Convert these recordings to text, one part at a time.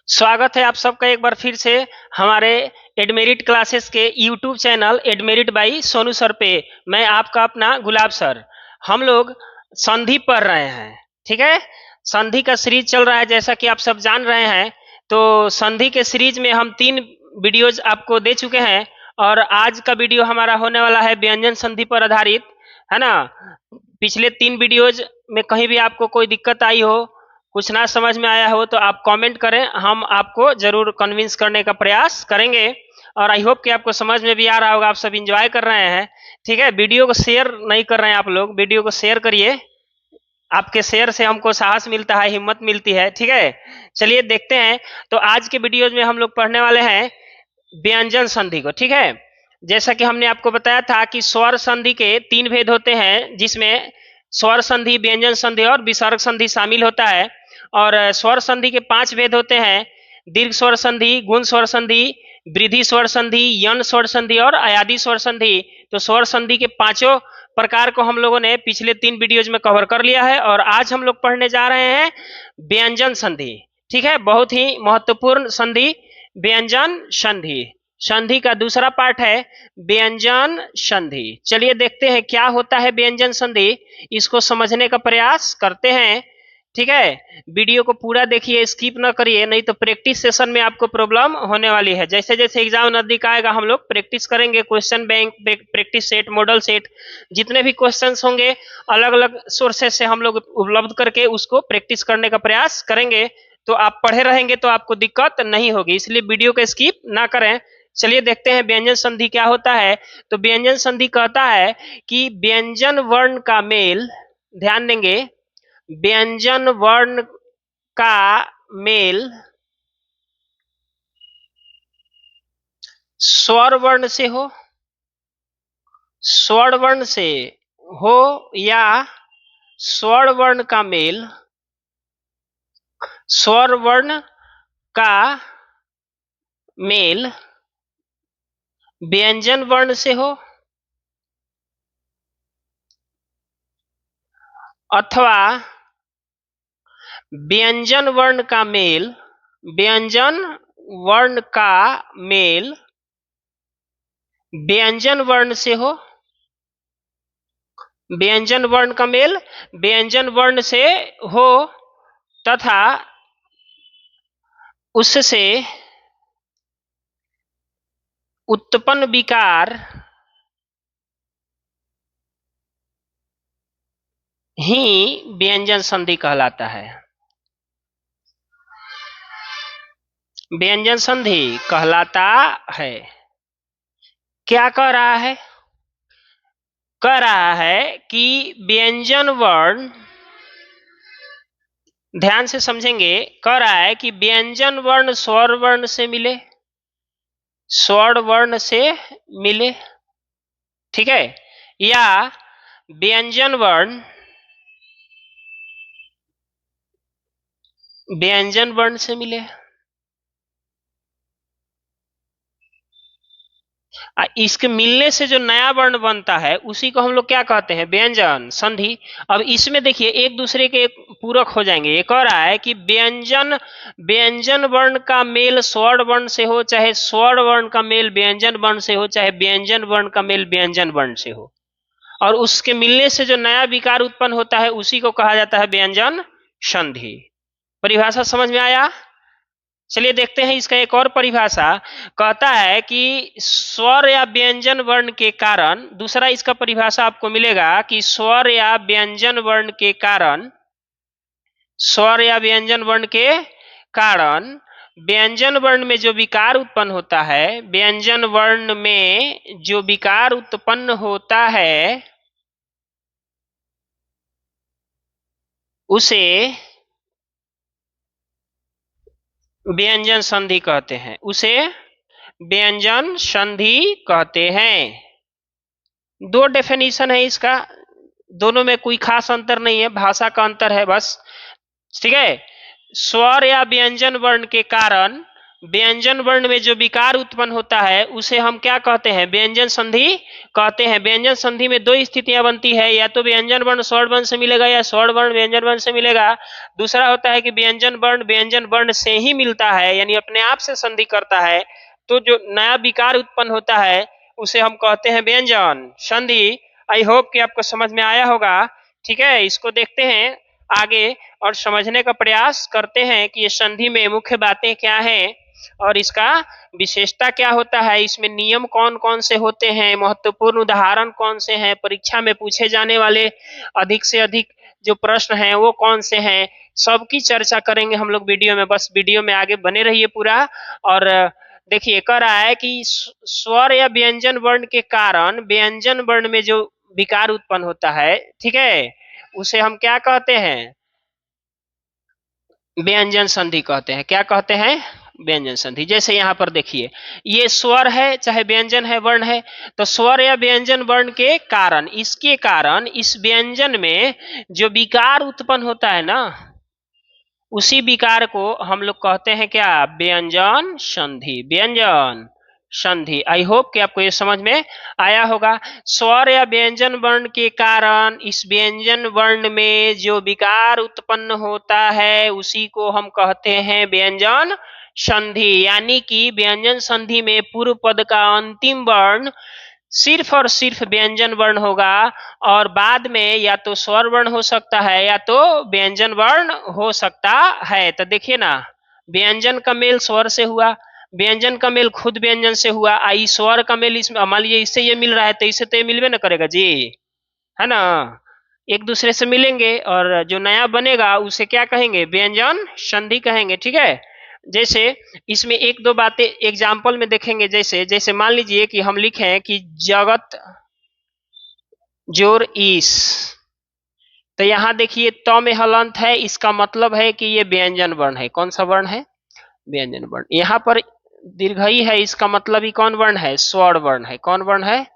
स्वागत है आप सबका एक बार फिर से हमारे एडमेरिट क्लासेस के YouTube channel Admerit by Sonu sir पे। मैं आपका अपना गुलाब सर। हम लोग संधि पढ़ रहे हैं, ठीक है। संधि का सीरीज चल रहा है, जैसा कि आप सब जान रहे हैं। तो संधि के सीरीज में हम 3 वीडियोज आपको दे चुके हैं और आज का वीडियो हमारा होने वाला है व्यंजन संधि पर आधारित, है ना। पिछले 3 वीडियोज में कहीं भी आपको कोई दिक्कत आई हो, कुछ ना समझ में आया हो तो आप कमेंट करें, हम आपको जरूर कन्विंस करने का प्रयास करेंगे। और आई होप कि आपको समझ में भी आ रहा होगा, आप सब इंजॉय कर रहे हैं, ठीक है। वीडियो को शेयर नहीं कर रहे हैं आप लोग, वीडियो को शेयर करिए। आपके शेयर से हमको साहस मिलता है, हिम्मत मिलती है, ठीक है। चलिए देखते हैं। तो आज के वीडियोज में हम लोग पढ़ने वाले हैं व्यंजन संधि को, ठीक है। जैसा कि हमने आपको बताया था कि स्वर संधि के 3 भेद होते हैं, जिसमें स्वर संधि, व्यंजन संधि और विसर्ग संधि शामिल होता है। और स्वर संधि के 5 भेद होते हैं: दीर्घ स्वर संधि, गुण स्वर संधि, वृद्धि स्वर संधि, यण स्वर संधि और अयादी स्वर संधि। तो स्वर संधि के पांचों प्रकार को हम लोगों ने पिछले 3 वीडियोज में कवर कर लिया है और आज हम लोग पढ़ने जा रहे हैं व्यंजन संधि, ठीक है। बहुत ही महत्वपूर्ण संधि व्यंजन संधि। संधि का दूसरा पार्ट है व्यंजन संधि। चलिए देखते हैं क्या होता है व्यंजन संधि, इसको समझने का प्रयास करते हैं, ठीक है। वीडियो को पूरा देखिए, स्किप ना करिए, नहीं तो प्रैक्टिस सेशन में आपको प्रॉब्लम होने वाली है। जैसे जैसे एग्जाम नजदीक आएगा हम लोग प्रैक्टिस करेंगे, question bank, practice set, model set, जितने भी क्वेश्चंस होंगे अलग अलग सोर्सेस से हम लोग उपलब्ध करके उसको प्रैक्टिस करने का प्रयास करेंगे। तो आप पढ़े रहेंगे तो आपको दिक्कत नहीं होगी, इसलिए वीडियो को स्किप ना करें। चलिए देखते हैं व्यंजन संधि क्या होता है। तो व्यंजन संधि कहता है कि व्यंजन वर्ण का मेल, ध्यान देंगे, व्यंजन वर्ण का मेल स्वर वर्ण से हो, स्वर वर्ण से हो, या स्वर वर्ण का मेल स्वर वर्ण का मेल व्यंजन वर्ण से हो, अथवा व्यंजन वर्ण का मेल, व्यंजन वर्ण का मेल व्यंजन वर्ण से हो, व्यंजन वर्ण का मेल व्यंजन वर्ण से हो, तथा उससे उत्पन्न विकार ही व्यंजन संधि कहलाता है। व्यंजन संधि कहलाता है। क्या कह रहा है? कह रहा है कि व्यंजन वर्ण, ध्यान से समझेंगे, कह रहा है कि व्यंजन वर्ण स्वर वर्ण से मिले, स्वर वर्ण से मिले, ठीक है, या व्यंजन वर्ण व्यंजन वर्ण से मिले। इसके मिलने से जो नया वर्ण बनता है उसी को हम लोग क्या कहते हैं? व्यंजन संधि। अब इसमें देखिए एक दूसरे के पूरक हो जाएंगे। ये कह रहा है कि व्यंजन वर्ण का मेल स्वर वर्ण से हो, चाहे स्वर वर्ण का मेल व्यंजन वर्ण से हो, चाहे व्यंजन वर्ण का मेल व्यंजन वर्ण से हो, और उसके मिलने से जो नया विकार उत्पन्न होता है उसी को कहा जाता है व्यंजन संधि। परिभाषा समझ में आया? चलिए देखते हैं इसका एक और परिभाषा। कहता है कि स्वर या व्यंजन वर्ण के कारण, दूसरा इसका परिभाषा आपको मिलेगा कि स्वर या व्यंजन वर्ण के कारण, स्वर या व्यंजन वर्ण के कारण व्यंजन वर्ण में जो विकार उत्पन्न होता है, व्यंजन वर्ण में जो विकार उत्पन्न होता है उसे व्यंजन संधि कहते हैं, उसे व्यंजन संधि कहते हैं। 2 डेफिनेशन है इसका, दोनों में कोई खास अंतर नहीं है, भाषा का अंतर है बस, ठीक है। स्वर या व्यंजन वर्ण के कारण व्यंजन वर्ण में जो विकार उत्पन्न होता है उसे हम क्या कहते हैं? व्यंजन संधि कहते हैं। व्यंजन संधि में दो स्थितियां बनती है, या तो व्यंजन वर्ण स्वर्ण वर्ण से मिलेगा या स्वर्ण वर्ण व्यंजन वर्ण से मिलेगा। दूसरा होता है कि व्यंजन वर्ण से ही मिलता है, यानी अपने आप से संधि करता है। तो जो नया विकार उत्पन्न होता है उसे हम कहते हैं व्यंजन संधि। आई होप कि आपको समझ में आया होगा। ठीक है, इसको देखते हैं आगे और समझने का प्रयास करते हैं कि ये संधि में मुख्य बातें क्या हैं और इसका विशेषता क्या होता है, इसमें नियम कौन कौन से होते हैं, महत्वपूर्ण उदाहरण कौन से हैं, परीक्षा में पूछे जाने वाले अधिक से अधिक जो प्रश्न हैं वो कौन से हैं, सबकी चर्चा करेंगे हम लोग वीडियो में। बस वीडियो में आगे बने रहिए पूरा। और देखिए कह रहा है कि स्वर या व्यंजन वर्ण के कारण व्यंजन वर्ण में जो विकार उत्पन्न होता है, ठीक है, उसे हम क्या कहते हैं? व्यंजन संधि कहते हैं। क्या कहते हैं? व्यंजन संधि। जैसे यहाँ पर देखिए, ये स्वर है चाहे व्यंजन है वर्ण है, तो स्वर या व्यंजन वर्ण के कारण, इसके कारण इस व्यंजन में जो विकार उत्पन्न होता है ना, उसी विकार को हम लोग कहते हैं क्या? व्यंजन संधि। व्यंजन संधि। आई होप कि आपको ये समझ में आया होगा। स्वर या व्यंजन वर्ण के कारण इस व्यंजन वर्ण में जो विकार उत्पन्न होता है उसी को हम कहते हैं व्यंजन संधि। यानी कि व्यंजन संधि में पूर्व पद का अंतिम वर्ण सिर्फ और सिर्फ व्यंजन वर्ण होगा, और बाद में या तो स्वर वर्ण हो सकता है या तो व्यंजन वर्ण हो सकता है। तो देखिए ना, व्यंजन का मेल स्वर से हुआ, व्यंजन का मेल खुद व्यंजन से हुआ, आई स्वर का मेल इसमें, मान लीजिए इससे ये मिल रहा है तो इससे तो ये मिलवे ना करेगा जी, है ना? एक दूसरे से मिलेंगे और जो नया बनेगा उसे क्या कहेंगे? व्यंजन संधि कहेंगे। ठीक है, जैसे इसमें एक दो बातें एग्जाम्पल में देखेंगे। जैसे जैसे मान लीजिए कि हम लिखें कि जगत जोर ईस, तो यहाँ देखिए त में हलंत है, इसका मतलब है कि ये व्यंजन वर्ण है। कौन सा वर्ण है? व्यंजन वर्ण। यहाँ पर दीर्घई है, इसका मतलब ही कौन वर्ण है? स्वर्ण वर्ण है। कौन वर्ण है?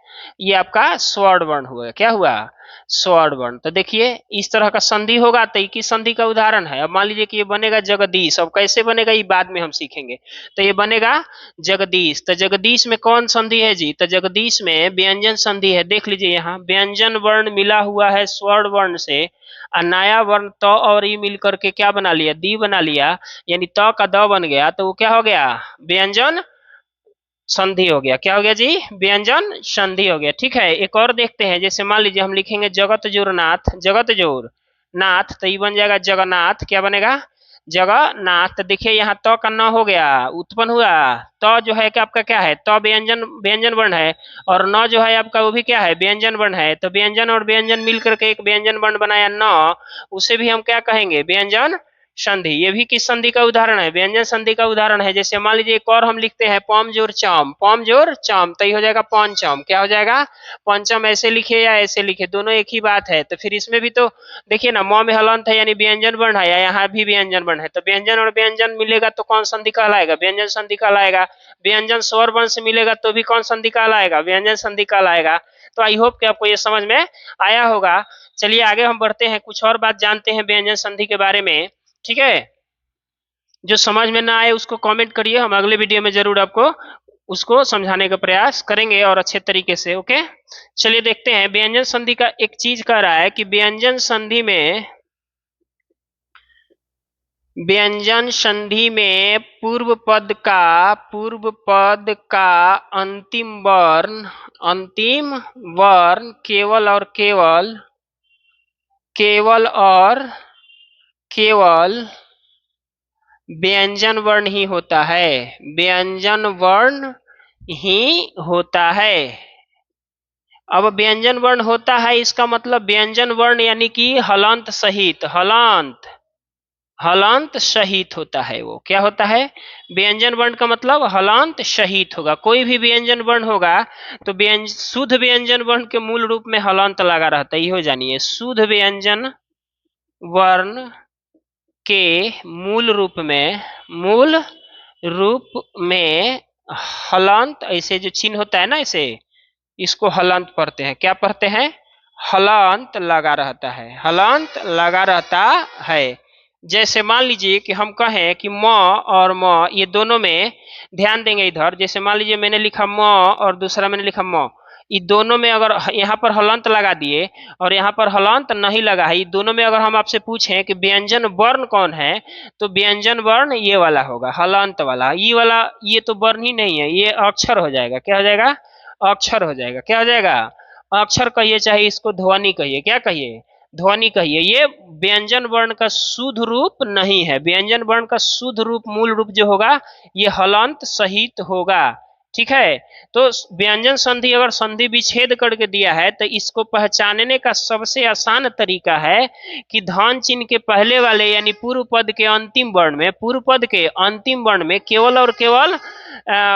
ये आपका स्वर्ण वर्ण हुआ। क्या हुआ? स्वर्ण वर्ण। तो देखिए इस तरह का संधि होगा तो किस संधि का उदाहरण है? अब मान लीजिए कि ये बनेगा जगदीश। अब कैसे बनेगा ये बाद में हम सीखेंगे। तो ये बनेगा जगदीश। तो जगदीश में कौन संधि है जी? तो जगदीश में व्यंजन संधि है। देख लीजिए यहाँ व्यंजन वर्ण मिला हुआ है स्वर्ण वर्ण से, और नया वर्ण त और ई मिल करके क्या बना लिया? दी बना लिया, यानी त का द बन गया, तो वो क्या हो गया? व्यंजन संधि हो गया। क्या हो गया जी? व्यंजन संधि हो गया। ठीक है, एक और देखते हैं। जैसे मान लीजिए हम लिखेंगे जगत जोर नाथ, जगत जोर नाथ, तो ये बन जाएगा जगन्नाथ। क्या बनेगा? जगन्नाथ। तो देखिए यहाँ त का न हो गया, उत्पन्न हुआ। त जो है कि आपका क्या है? त व्यंजन व्यंजन वर्ण है, और न जो है आपका वो भी क्या है? व्यंजन वर्ण है। तो व्यंजन और व्यंजन मिल करके एक व्यंजन वर्ण बनाया न, उसे भी हम क्या कहेंगे? व्यंजन संधि। ये भी किस संधि का उदाहरण है? व्यंजन संधि का उदाहरण है। जैसे मान लीजिए एक और हम लिखते हैं पम जोर चम, पम जोर चम, तो ये हो जाएगा पंचम। क्या हो जाएगा? पंचम। ऐसे लिखे या ऐसे लिखे, दोनों एक ही बात है। तो फिर इसमें भी तो देखिए ना, म में हलंत है यानी व्यंजन वर्ण है, या यहाँ भी व्यंजन वर्ण है, तो व्यंजन और व्यंजन मिलेगा तो कौन संधि कहलाएगा? व्यंजन संधि कहलाएगा। व्यंजन स्वर वर्ण से मिलेगा तो भी कौन संधि कहलाएगा? व्यंजन संधि कहलाएगा। तो आई होप कि आपको ये समझ में आया होगा। चलिए आगे हम बढ़ते हैं, कुछ और बात जानते हैं व्यंजन संधि के बारे में। ठीक है, जो समझ में ना आए उसको कमेंट करिए, हम अगले वीडियो में जरूर आपको उसको समझाने का प्रयास करेंगे और अच्छे तरीके से। ओके, चलिए देखते हैं। व्यंजन संधि का एक चीज कह रहा है कि व्यंजन संधि में पूर्व पद का अंतिम वर्ण केवल व्यंजन वर्ण ही होता है। व्यंजन वर्ण ही होता है। अब व्यंजन वर्ण होता है, इसका मतलब व्यंजन वर्ण यानी कि हलंत सहित, हलंत सहित होता है। वो क्या होता है? व्यंजन वर्ण का मतलब हलंत सहित होगा। कोई भी व्यंजन वर्ण होगा तो शुद्ध व्यंजन वर्ण के मूल रूप में हलंत लगा रहता है। ये जानिए, शुद्ध व्यंजन वर्ण के मूल रूप में हलंत, ऐसे जो चिन्ह होता है ना, ऐसे इसको हलंत पढ़ते हैं। क्या पढ़ते हैं? हलंत लगा रहता है, हलंत लगा रहता है। जैसे मान लीजिए कि हम कहें कि म और म ये दोनों में ध्यान देंगे इधर, जैसे मान लीजिए मैंने लिखा म और दूसरा मैंने लिखा म, ये दोनों में अगर यहाँ पर हलंत लगा दिए और यहाँ पर हलंत नहीं लगा है, ये दोनों में अगर हम आपसे पूछें कि व्यंजन वर्ण कौन है, तो व्यंजन वर्ण ये वाला होगा, हलंत वाला। ये वाला ये तो वर्ण ही नहीं है, ये अक्षर हो जाएगा। क्या हो जाएगा? अक्षर हो जाएगा। क्या हो जाएगा? अक्षर कहिए, चाहे इसको ध्वनि कहिए। क्या कहिए? ध्वनि कहिए। ये व्यंजन वर्ण का शुद्ध रूप नहीं है। व्यंजन वर्ण का शुद्ध रूप, मूल रूप जो होगा, ये हलंत सहित होगा। ठीक है। तो व्यंजन संधि अगर संधि विच्छेद करके दिया है, तो इसको पहचानने का सबसे आसान तरीका है कि धन चिन्ह के पहले वाले यानी पूर्व पद के अंतिम वर्ण में, पूर्व पद के अंतिम वर्ण में केवल और केवल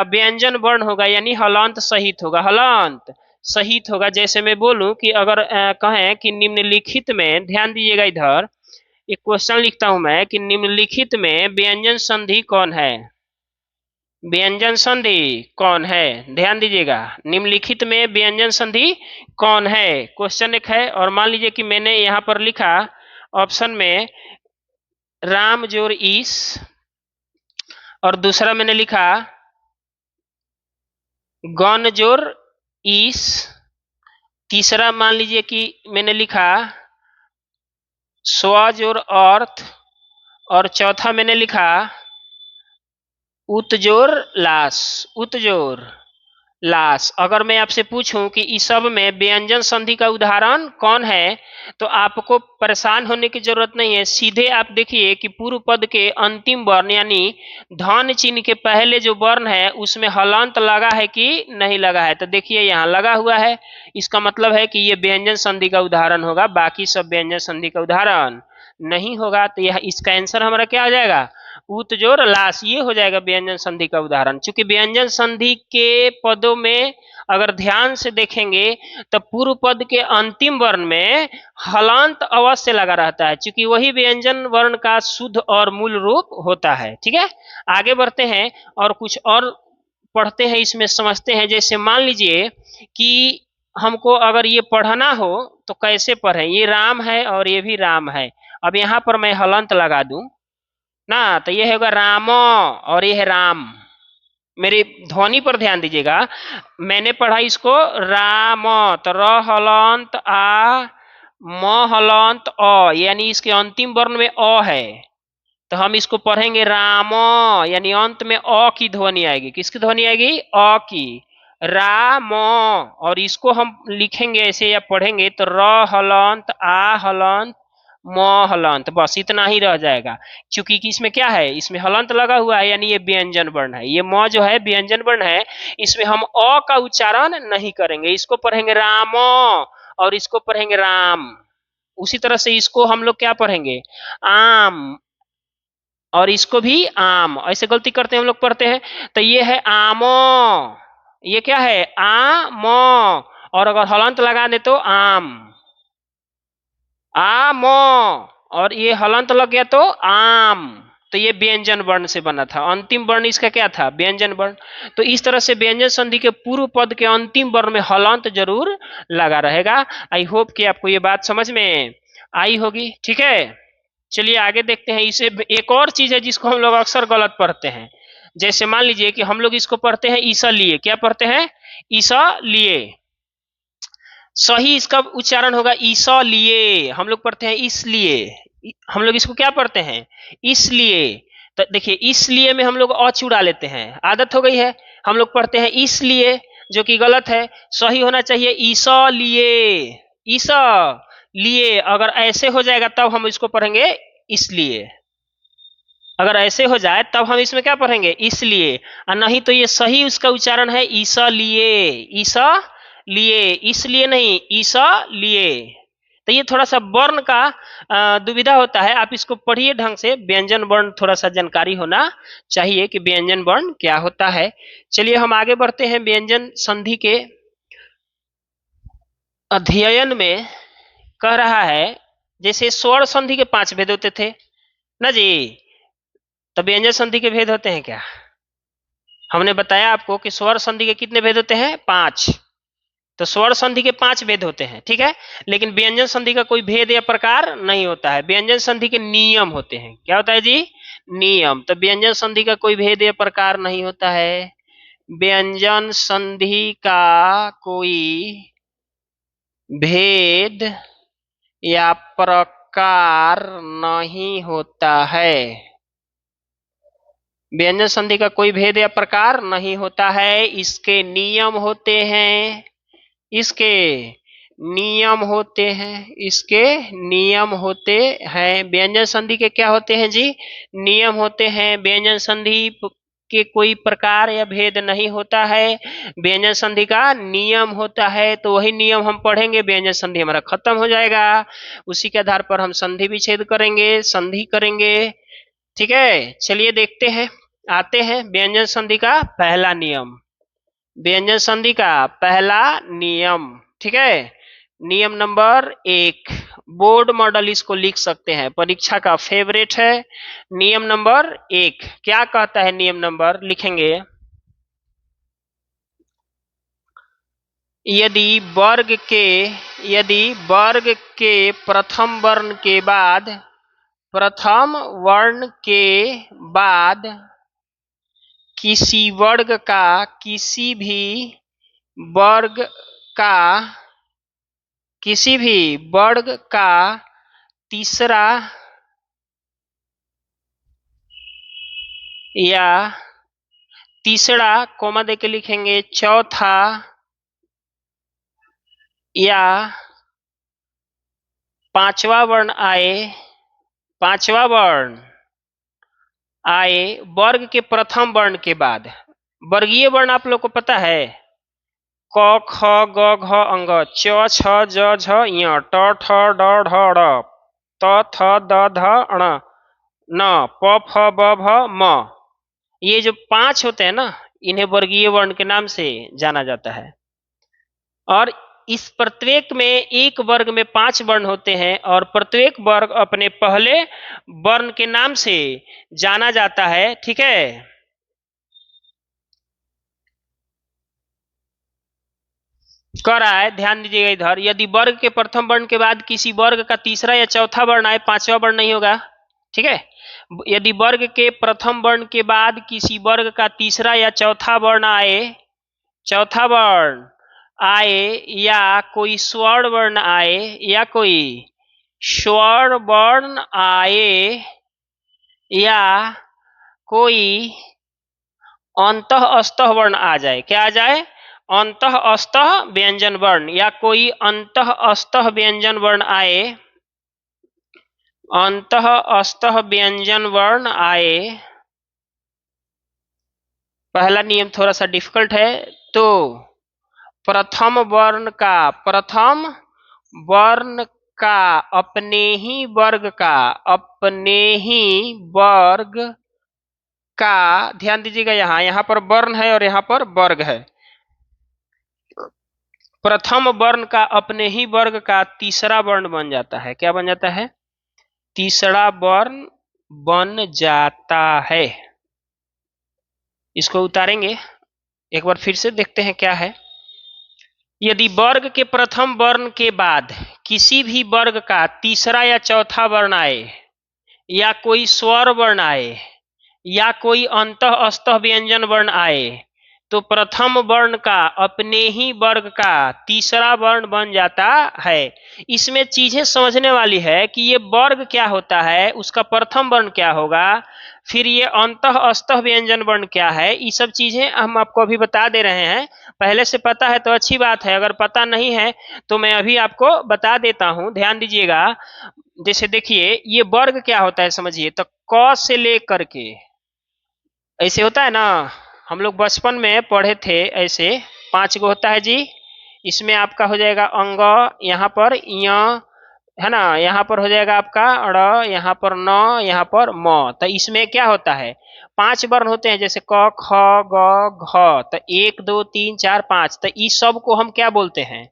व्यंजन वर्ण होगा, यानी हलंत सहित होगा। हलंत सहित होगा। जैसे मैं बोलूं कि अगर कहें कि निम्नलिखित में, ध्यान दीजिएगा इधर, एक क्वेश्चन लिखता हूं मैं कि निम्नलिखित में व्यंजन संधि कौन है? व्यंजन संधि कौन है? ध्यान दीजिएगा, निम्नलिखित में व्यंजन संधि कौन है? क्वेश्चन एक है। और मान लीजिए कि मैंने यहां पर लिखा ऑप्शन में राम जोर ईस, और दूसरा मैंने लिखा गण जोर ईस, तीसरा मान लीजिए कि मैंने लिखा स्व जोर अर्थ, और चौथा मैंने लिखा उत्जोर लाश। उत्जोर लाश। अगर मैं आपसे पूछूं कि इस सब में व्यंजन संधि का उदाहरण कौन है, तो आपको परेशान होने की जरूरत नहीं है। सीधे आप देखिए कि पूर्व पद के अंतिम वर्ण यानी धन चिन्ह के पहले जो वर्ण है उसमें हलंत लगा है कि नहीं लगा है। तो देखिए यहाँ लगा हुआ है, इसका मतलब है कि ये व्यंजन संधि का उदाहरण होगा, बाकी सब व्यंजन संधि का उदाहरण नहीं होगा। तो यह इसका आंसर हमारा क्या हो जाएगा? उत्जोर लाश, ये हो जाएगा व्यंजन संधि का उदाहरण। चूंकि व्यंजन संधि के पदों में अगर ध्यान से देखेंगे तो पूर्व पद के अंतिम वर्ण में हलांत अवश्य लगा रहता है, क्योंकि वही व्यंजन वर्ण का शुद्ध और मूल रूप होता है। ठीक है, आगे बढ़ते हैं और कुछ और पढ़ते हैं, इसमें समझते हैं। जैसे मान लीजिए कि हमको अगर ये पढ़ना हो तो कैसे पढ़ें? ये राम है और ये भी राम है। अब यहाँ पर मैं हलंत लगा दूं ना, तो ये होगा रामो और ये है राम। मेरी ध्वनि पर ध्यान दीजिएगा, मैंने पढ़ा इसको राम, तो र हलंत आ, म हलंत अ, यानी इसके अंतिम वर्ण में अ है, तो हम इसको पढ़ेंगे राम, यानी अंत में अ की ध्वनि आएगी। किसकी ध्वनि आएगी? अ की। राम। और इसको हम लिखेंगे ऐसे या पढ़ेंगे तो र हलंत आ हलंत म हलंत, बस इतना ही रह जाएगा। क्योंकि इसमें क्या है? इसमें हलंत लगा हुआ है, यानी ये व्यंजन वर्ण है। ये म जो है व्यंजन वर्ण है, इसमें हम अ का उच्चारण नहीं करेंगे, इसको पढ़ेंगे राम और इसको पढ़ेंगे राम। उसी तरह से इसको हम लोग क्या पढ़ेंगे? आम, और इसको भी आम। ऐसे गलती करते हैं हम लोग, पढ़ते हैं। तो ये है आमो, ये क्या है? आम। और अगर हलंत लगा दे तो आम, आम, और ये हलंत लग गया तो आम। तो ये व्यंजन वर्ण से बना था। अंतिम वर्ण इसका क्या था? व्यंजन वर्ण। तो इस तरह से व्यंजन संधि के पूर्व पद के अंतिम वर्ण में हलंत जरूर लगा रहेगा। आई होप कि आपको ये बात समझ में आई होगी। ठीक है, चलिए आगे देखते हैं। इसे एक और चीज है जिसको हम लोग अक्सर गलत पढ़ते हैं। जैसे मान लीजिए कि हम लोग इसको पढ़ते हैं ईसा लिए। क्या पढ़ते हैं? ईसा लिए। सही इसका उच्चारण होगा ईसा लिए। हम लोग पढ़ते हैं इसलिए। हम लोग इसको क्या पढ़ते हैं? इसलिए। तो देखिए, इसलिए में हम लोग अ उड़ा लेते हैं, आदत हो गई है। हम लोग पढ़ते हैं इसलिए, जो कि गलत है। सही होना चाहिए ईसा लिए। ईसा लिए। अगर ऐसे हो जाएगा तब हम इसको पढ़ेंगे इसलिए। अगर ऐसे हो जाए तब हम इसमें क्या पढ़ेंगे? इसलिए। और नहीं तो ये सही उसका उच्चारण है ईसा लिए। ईसा लिए, इसलिए नहीं, ईसा लिए। तो ये थोड़ा सा वर्ण का दुविधा होता है। आप इसको पढ़िए ढंग से। व्यंजन वर्ण थोड़ा सा जानकारी होना चाहिए कि व्यंजन वर्ण क्या होता है। चलिए हम आगे बढ़ते हैं। व्यंजन संधि के अध्ययन में कह रहा है, जैसे स्वर संधि के 5 भेद होते थे ना जी, तो व्यंजन संधि के भेद होते हैं क्या? हमने बताया आपको कि स्वर संधि के कितने भेद होते हैं? 5। तो स्वर संधि के 5 भेद होते हैं, ठीक है। लेकिन व्यंजन संधि का कोई भेद या प्रकार नहीं होता है। व्यंजन संधि के नियम होते हैं। क्या होता है जी? नियम। तो व्यंजन संधि का कोई भेद या प्रकार नहीं होता है। व्यंजन संधि का कोई भेद या प्रकार नहीं होता है। व्यंजन संधि का कोई भेद या प्रकार नहीं होता है। इसके नियम होते हैं। इसके नियम होते हैं। इसके नियम होते हैं। व्यंजन संधि के क्या होते हैं जी? नियम होते हैं। व्यंजन संधि के कोई प्रकार या भेद नहीं होता है। व्यंजन संधि का नियम होता है। तो वही नियम हम पढ़ेंगे, व्यंजन संधि हमारा खत्म हो जाएगा। उसी के आधार पर हम संधि विच्छेद करेंगे, संधि करेंगे, ठीक है। चलिए देखते हैं, आते हैं व्यंजन संधि का पहला नियम। व्यंजन संधि का पहला नियम, ठीक है। नियम नंबर 1, बोर्ड मॉडल इसको लिख सकते हैं, परीक्षा का फेवरेट है। नियम नंबर 1 क्या कहता है? नियम नंबर लिखेंगे, यदि वर्ग के प्रथम वर्ण के बाद किसी भी वर्ग का तीसरा या कोमा देके लिखेंगे चौथा या पांचवा वर्ण आए वर्ग के प्रथम वर्ण के बाद। वर्गीय वर्ण आप लोग को पता है, क ख ग घ अंग, च छ ज झ ञ, ट ठ ड ढ ढ़, त थ द ध ण, न प फ ब भ म। ये जो 5 होते हैं ना, इन्हें वर्गीय वर्ण के नाम से जाना जाता है। और इस प्रत्येक में एक वर्ग में 5 वर्ण होते हैं और प्रत्येक वर्ग अपने पहले वर्ण के नाम से जाना जाता है, ठीक है। कर रहा है, ध्यान दीजिएगा इधर। यदि वर्ग के प्रथम वर्ण के बाद किसी वर्ग का तीसरा या चौथा वर्ण आए, पांचवा वर्ण नहीं होगा, ठीक है। यदि वर्ग के प्रथम वर्ण के बाद किसी वर्ग का तीसरा या चौथा वर्ण आए या कोई स्वर्ण वर्ण आए या कोई अंतः अस्तः वर्ण आ जाए। क्या आ जाए? अंतः अस्तः व्यंजन वर्ण, या कोई अंतः अस्तः व्यंजन वर्ण आए, अंतः अस्तः व्यंजन वर्ण आए। पहला नियम थोड़ा सा डिफिकल्ट है, तो प्रथम वर्ण का अपने ही वर्ग का ध्यान दीजिएगा, यहाँ पर वर्ण है और यहाँ पर वर्ग है। प्रथम वर्ण का अपने ही वर्ग का तीसरा वर्ण बन जाता है। क्या बन जाता है? तीसरा वर्ण बन जाता है। इसको उतारेंगे, एक बार फिर से देखते हैं क्या है। यदि वर्ग के प्रथम वर्ण के बाद किसी भी वर्ग का तीसरा या चौथा वर्ण आए या कोई स्वर वर्ण आए या कोई अंतः अस्तः व्यंजन वर्ण आए, तो प्रथम वर्ण का अपने ही वर्ग का तीसरा वर्ण बन जाता है। इसमें चीजें समझने वाली है कि ये वर्ग क्या होता है, उसका प्रथम वर्ण क्या होगा, फिर ये अंतः अस्तः व्यंजन वर्ण क्या है, ये सब चीजें हम आपको अभी बता दे रहे हैं। पहले से पता है तो अच्छी बात है, अगर पता नहीं है तो मैं अभी आपको बता देता हूं, ध्यान दीजिएगा। जैसे देखिए, ये वर्ग क्या होता है समझिए। तो क से लेकर के ऐसे होता है ना, हम लोग बचपन में पढ़े थे, ऐसे 5 गो होता है जी। इसमें आपका हो जाएगा अंग, यहाँ पर य है ना, यहाँ पर हो जाएगा आपका ड़, यहाँ पर न, यहाँ पर म। तो इसमें क्या होता है, 5 वर्ण होते हैं, जैसे क ख ग घ। तो 1 2 3 4 5। तो इस सब को हम क्या बोलते हैं?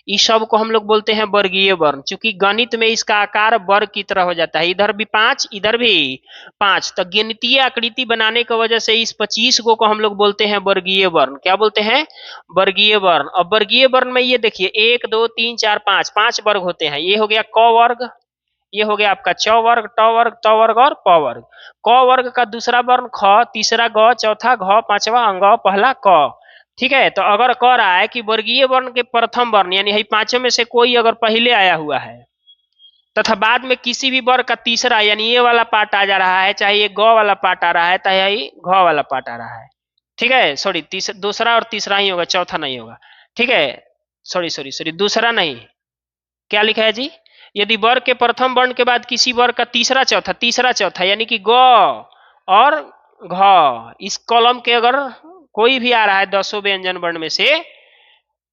इस सब को हम लोग बोलते हैं वर्गीय वर्ण। चूंकि गणित में इसका आकार वर्ग की तरह हो जाता है, इधर भी 5 इधर भी 5, तो गिनतीय आकृति बनाने की वजह से इस 25 को हम लोग बोलते हैं वर्गीय वर्ण। क्या बोलते हैं? वर्गीय वर्ण। अब वर्गीय वर्ण में ये देखिए 1 2 3 4 5 5 वर्ग होते हैं। ये हो गया क वर्ग, ये हो गया आपका च वर्ग, ट वर्ग, त वर्ग और प वर्ग। क वर्ग का दूसरा वर्ण ख, तीसरा ग, चौथा घ, पांचवा अंग, पहला क। ठीक है, तो अगर कह रहा है कि वर्गीय वर्ण के प्रथम वर्ण यानी यही पांचों में से कोई अगर पहले आया हुआ है तथा बाद में किसी भी वर्ग का तीसरा यानी ये वाला पार्ट आ जा रहा है, चाहे ये ग वाला पार्ट आ रहा है चाहे ये घ वाला पार्ट आ रहा है। ठीक है, सॉरी दूसरा और तीसरा ही होगा, चौथा नहीं होगा। ठीक है, सॉरी सॉरी सॉरी, दूसरा नहीं, क्या लिखा है जी? यदि वर्ग के प्रथम वर्ण के बाद किसी वर्ग का तीसरा चौथा यानी कि ग और घ, इस कॉलम के अगर कोई भी आ रहा है 10 व्यंजन वर्ण में से,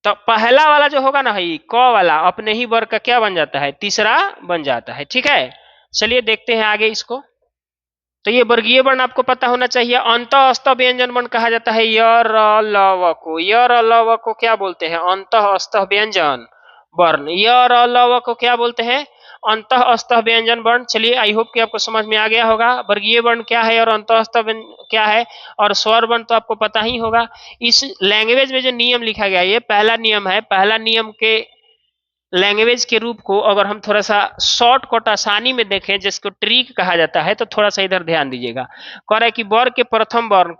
तो पहला वाला जो होगा ना भाई क वाला अपने ही वर्ग का क्या बन जाता है? तीसरा बन जाता है। ठीक है, चलिए देखते हैं आगे इसको। तो ये वर्गीय वर्ण आपको पता होना चाहिए। अंतःस्थ व्यंजन वर्ण कहा जाता है य र ल व को। य र ल व को क्या बोलते हैं? अंतःस्थ व्यंजन वर्ण। य र ल व को क्या बोलते हैं? अंतःस्थ व्यंजन वर्ण। चलिए, आई होप कि आपको समझ में आ गया होगा वर्गीय वर्ण क्या है और अंतःस्थ क्या है, और स्वर वर्ण तो आपको पता ही होगा। इस लैंग्वेज में जो नियम लिखा गया ये पहला नियम है। पहला नियम के लैंग्वेज के रूप को अगर हम थोड़ा सा शॉर्टकट आसानी में देखें, जिसको ट्रिक कहा जाता है, तो थोड़ा सा इधर ध्यान दीजिएगा। कह रहा है कि वर्ग के प्रथम वर्ण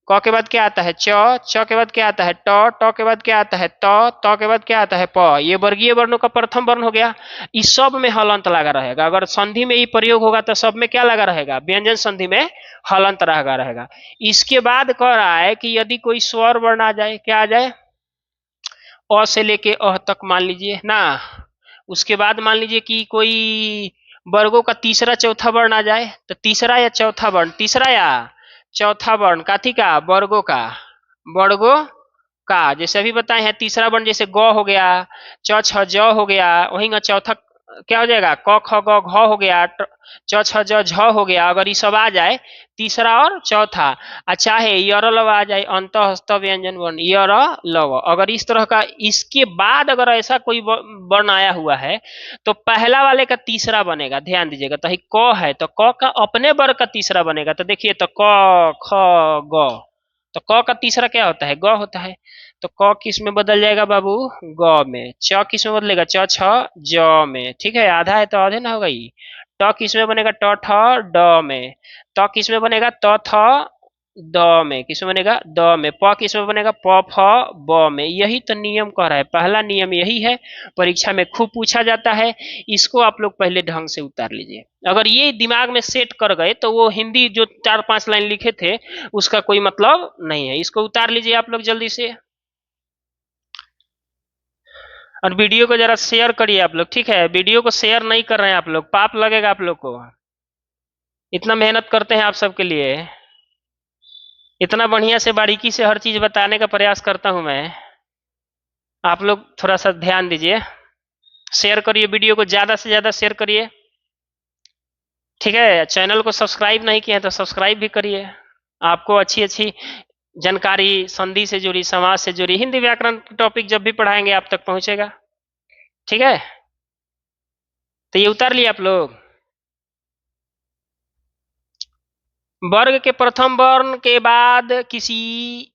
क के बाद क्या आता है? च के बाद क्या आता है? ट के बाद क्या आता है? त के बाद क्या आता है? प। ये वर्गीय वर्णों का प्रथम वर्ण हो गया। इस सब में हलंत लगा रहेगा। अगर संधि में ही प्रयोग होगा तो सब में क्या लगा रहेगा? व्यंजन संधि में हलंत लगा रहेगा। इसके बाद कह रहा है कि यदि कोई स्वर वर्ण आ जाए, क्या आ जाए? अ से लेके अह तक मान लीजिए ना। उसके बाद मान लीजिए कि कोई वर्गों का तीसरा चौथा वर्ण आ जाए, तो तीसरा या चौथा वर्ण, तीसरा या चौथा वर्ण काथी का? वर्गों का, वर्गों का। जैसे अभी बताए हैं तीसरा वर्ण, जैसे ग हो गया, च छ ज हो गया, वहीं का चौथा क्या हो जाएगा? क ख ग घ हो गया, च छ ज झ हो गया। अगर ये सब आ जाए तीसरा और चौथा, चाहे यर लव आ जाए अंतःस्थ व्यंजन वर्ण यर लव, अगर इस तरह का इसके बाद अगर ऐसा कोई वर्ण आया हुआ है तो पहला वाले का तीसरा बनेगा। ध्यान दीजिएगा, तो क है तो क का अपने वर्ग का तीसरा बनेगा। तो देखिए, तो क ख ग, तो क का तीसरा क्या होता है? ग होता है। तो क किस में बदल जाएगा बाबू? ग में। च किस में बदलेगा? च छ ज में। ठीक है, आधा है तो आधे ना होगा। ये ट किस में बनेगा? ट ठ ड में। त किस में बनेगा? त थ द में। किस में बनेगा? द में। प किस में बनेगा? प फ ब में। यही तो नियम कह रहा है, पहला नियम यही है। परीक्षा में खूब पूछा जाता है, इसको आप लोग पहले ढंग से उतार लीजिए। अगर ये दिमाग में सेट कर गए तो वो हिंदी जो 4-5 लाइन लिखे थे उसका कोई मतलब नहीं है। इसको उतार लीजिए आप लोग जल्दी से, और वीडियो को जरा शेयर करिए आप लोग। ठीक है, वीडियो को शेयर नहीं कर रहे हैं आप लोग, पाप लगेगा आप लोग को। इतना मेहनत करते हैं आप सबके लिए, इतना बढ़िया से बारीकी से हर चीज बताने का प्रयास करता हूं मैं। आप लोग थोड़ा सा ध्यान दीजिए, शेयर करिए, वीडियो को ज्यादा से ज्यादा शेयर करिए। ठीक है, चैनल को सब्सक्राइब नहीं किए हैं तो सब्सक्राइब भी करिए। आपको अच्छी अच्छी जानकारी संधि से जुड़ी, समाज से जुड़ी, हिंदी व्याकरण टॉपिक जब भी पढ़ाएंगे आप तक पहुंचेगा। ठीक है, तो ये उतार लिए आप लोग। वर्ग के प्रथम वर्ण के बाद किसी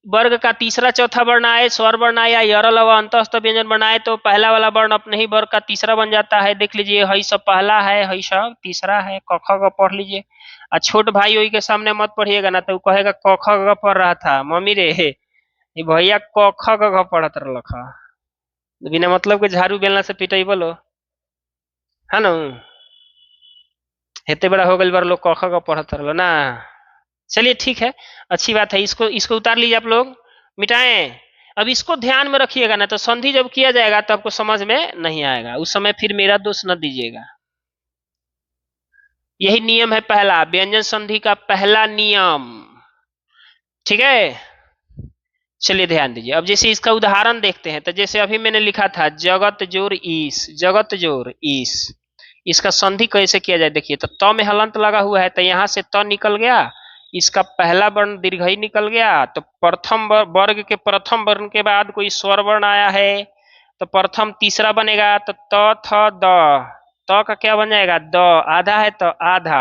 वर्ग का तीसरा चौथा वर्ण आए, स्वर वर्ण आए या यर लव अंतःस्थ व्यंजन वर्ण आए, तो पहला वाला वर्ण अपने ही वर्ग का तीसरा बन जाता है। देख लीजिए, हई सब पहला है, हई सब तीसरा है। क ख ग पढ़ लीजिए। छोट भाई वही के सामने मत पढ़िएगा ना, तो कहेगा क ख ग पढ़ रहा था, मम्मी रे ये भैया क ख ग पढ़त रहा। बिना मतलब के झाड़ू बेलना से पिटाई बोलो, है ना? हेते बड़ा हो गई बार लोग क ख ग पढ़त रहो ना। चलिए ठीक है, अच्छी बात है। इसको इसको उतार लीजिए आप लोग, मिटाएं। अब इसको ध्यान में रखिएगा ना, तो संधि जब किया जाएगा तो आपको समझ में नहीं आएगा, उस समय फिर मेरा दोष न दीजिएगा। यही नियम है पहला, व्यंजन संधि का पहला नियम। ठीक है, चलिए ध्यान दीजिए। अब जैसे इसका उदाहरण देखते हैं, तो जैसे अभी मैंने लिखा था जगत जोर ईस, जगत जोर ईस, इसका संधि कैसे किया जाए? देखिए, तो त में हलंत लगा हुआ है, तो यहां से त निकल गया, इसका पहला वर्ण दीर्घई निकल गया। तो प्रथम वर्ग के प्रथम वर्ण के बाद कोई स्वर वर्ण आया है, तो प्रथम तीसरा बनेगा तो त थ द, त का क्या बन जाएगा द, आधा है तो आधा,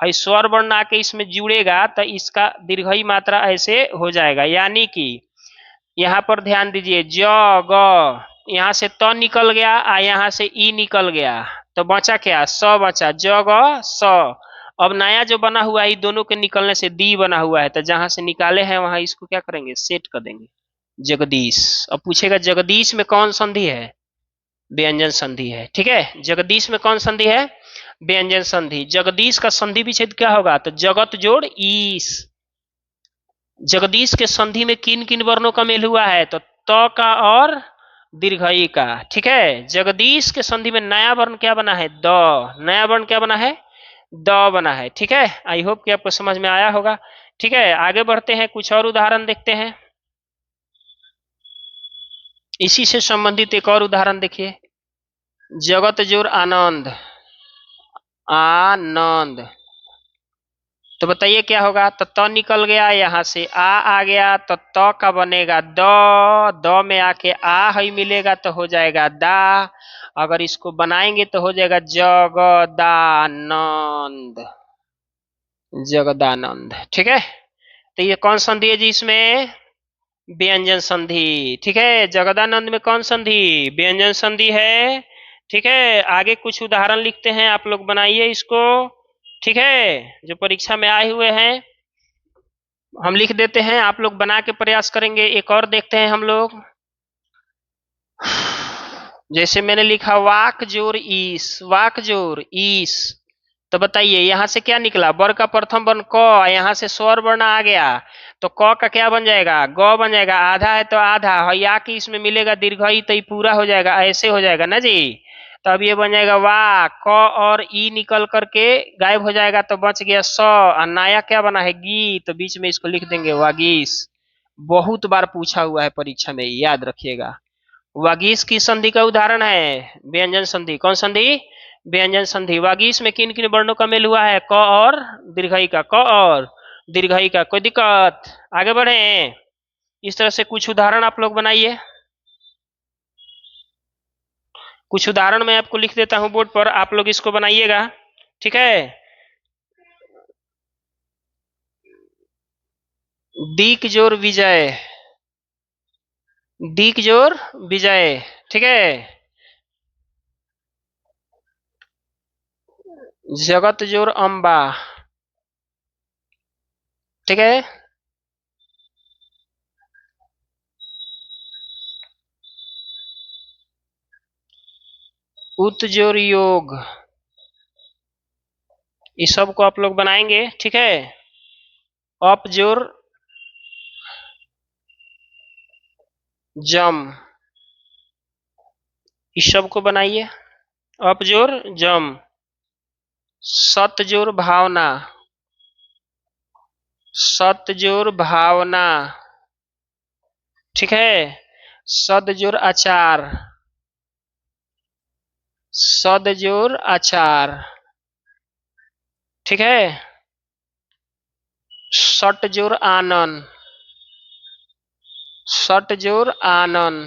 है स्वर वर्ण आके इसमें जुड़ेगा तो इसका दीर्घई मात्रा ऐसे हो जाएगा। यानी कि यहाँ पर ध्यान दीजिए, ज ग, यहाँ से त निकल गया आ यहाँ से ई निकल गया, तो बचा क्या स बचा, ज ग स। अब नया जो बना हुआ है दोनों के निकलने से दी बना हुआ है, तो जहां से निकाले हैं वहां इसको क्या करेंगे सेट कर देंगे, जगदीश। अब पूछेगा जगदीश में कौन संधि है, व्यंजन संधि है। ठीक है, जगदीश में कौन संधि है, व्यंजन संधि। जगदीश का संधि विच्छेद क्या होगा, तो जगत जोड़ ईश। जगदीश के संधि में किन किन वर्णों का मेल हुआ है, तो त का और दीर्घई का। ठीक है, जगदीश के संधि में नया वर्ण क्या बना है द, नया वर्ण क्या बना है द बना है। ठीक है, आई होप कि आपको समझ में आया होगा। ठीक है, आगे बढ़ते हैं, कुछ और उदाहरण देखते हैं। इसी से संबंधित एक और उदाहरण देखिए, जगत जोर आनंद, आनंद। तो बताइए क्या होगा, तो त निकल गया, यहाँ से आ गया, तो त का बनेगा द, द में आके आ ही मिलेगा तो हो जाएगा दा। अगर इसको बनाएंगे तो हो जाएगा जगदानंद, जगदानंद। ठीक है, तो ये कौन संधि है जी इसमें, व्यंजन संधि। ठीक है, जगदानंद में कौन संधि, व्यंजन संधि है। ठीक है, आगे कुछ उदाहरण लिखते हैं, आप लोग बनाइए इसको। ठीक है, जो परीक्षा में आए हुए हैं हम लिख देते हैं, आप लोग बना के प्रयास करेंगे। एक और देखते हैं हम लोग, जैसे मैंने लिखा वाक जोर ईस, वाक जोर ईस। तो बताइए यहाँ से क्या निकला, वर का प्रथम वर्ण क, यहाँ से स्वर वर्ण आ गया, तो क का क्या बन जाएगा ग बन जाएगा, आधा है तो आधा, या कि इसमें मिलेगा दीर्घई तो ये पूरा हो जाएगा, ऐसे हो जाएगा ना जी। तो अब ये बन जाएगा वा, क और ई निकल करके गायब हो जाएगा, तो बच गया स, और नया क्या बना है गी, तो बीच में इसको लिख देंगे वागीस। बहुत बार पूछा हुआ है परीक्षा में, याद रखिएगा। वागीश की संधि का उदाहरण है व्यंजन संधि, कौन संधि, व्यंजन संधि। वागीश में किन किन वर्णों का मेल हुआ है, क और दीर्घई का, क और दीर्घई का। कोई दिक्कत, आगे बढ़े। इस तरह से कुछ उदाहरण आप लोग बनाइए, कुछ उदाहरण मैं आपको लिख देता हूं बोर्ड पर, आप लोग इसको बनाइएगा। ठीक है, दीक जोर विजय, दीक जोर विजय। ठीक है, जगत जोर अम्बा। ठीक है, उत जोर योग। इस सब को आप लोग बनाएंगे। ठीक है, अप जोर जम, इस सब को बनाइए, अप जोर जम। सत जोर भावना, सत जोर भावना। ठीक है, सद जोर आचार, सद जोर आचार। ठीक है, सट जोर आनन, सट जोर आनन।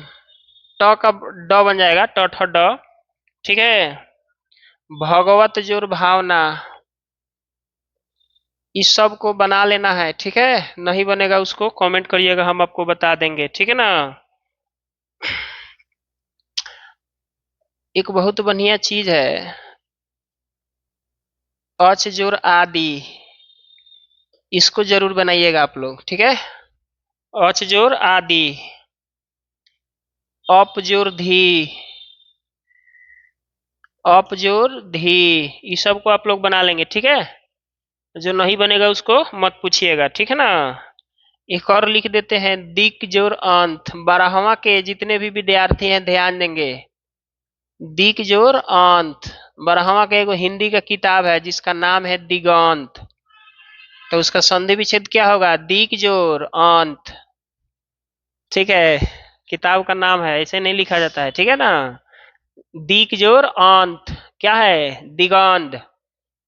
ट का ड बन जाएगा, ट ठ ड। ठीक है, भगवत जोर भावना। इस सब को बना लेना है। ठीक है, नहीं बनेगा उसको कमेंट करिएगा, हम आपको बता देंगे। ठीक है ना। एक बहुत बढ़िया चीज है, अच जोर आदि, इसको जरूर बनाइएगा आप लोग। ठीक है, अच जोर आदि। अप जोर धी, अप जोर धी। इस सब को आप लोग बना लेंगे। ठीक है, जो नहीं बनेगा उसको मत पूछिएगा। ठीक है ना। एक और लिख देते हैं, दिक जोर अंत। 12वां के जितने भी विद्यार्थी हैं ध्यान देंगे, दिक जोर अंत। 12वां का एगो हिंदी का किताब है जिसका नाम है दिगंत, तो उसका संधि विच्छेद क्या होगा, दिक जोर अंत। ठीक है, किताब का नाम है, ऐसे नहीं लिखा जाता है। ठीक है ना। दिक जोर अंत क्या है, दिगंत।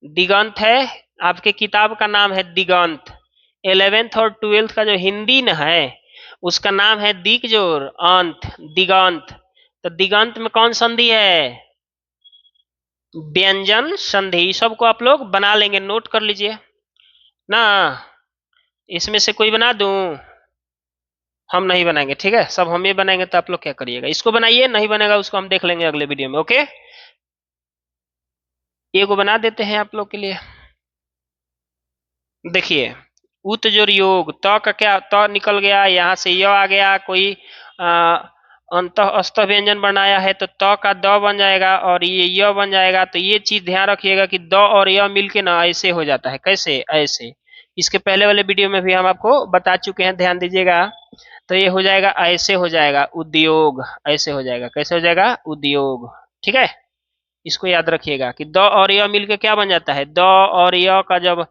दिगंत है, आपके किताब का नाम है दिगंत। 11th और 12th का जो हिंदी न है उसका नाम है दिक जोर अंत, दिगंत। तो दिगंत में कौन संधि है? व्यंजन संधि। सबको आप लोग बना लेंगे, नोट कर लीजिए ना। इसमें से कोई बना दूं? हम नहीं बनाएंगे, ठीक है, सब हम ही बनाएंगे। तो आप लोग क्या करिएगा, इसको बनाइए, नहीं बनेगा उसको हम देख लेंगे अगले वीडियो में। ओके, ये को बना देते हैं आप लोग के लिए। देखिए, उत जोर योग, त का क्या, त निकल गया, यहाँ से य आ गया, कोई अंत अस्त व्यंजन बनाया है तो त का द बन जाएगा और ये य बन जाएगा। तो ये चीज ध्यान रखिएगा कि द और य मिलके ना ऐसे हो जाता है। कैसे? ऐसे। इसके पहले वाले वीडियो में भी हम आपको बता चुके हैं, ध्यान दीजिएगा। तो ये हो जाएगा, ऐसे हो जाएगा उद्योग, ऐसे हो जाएगा। कैसे हो जाएगा? उद्योग। ठीक है, इसको याद रखिएगा कि द और य मिलके क्या बन जाता है, द और य का जब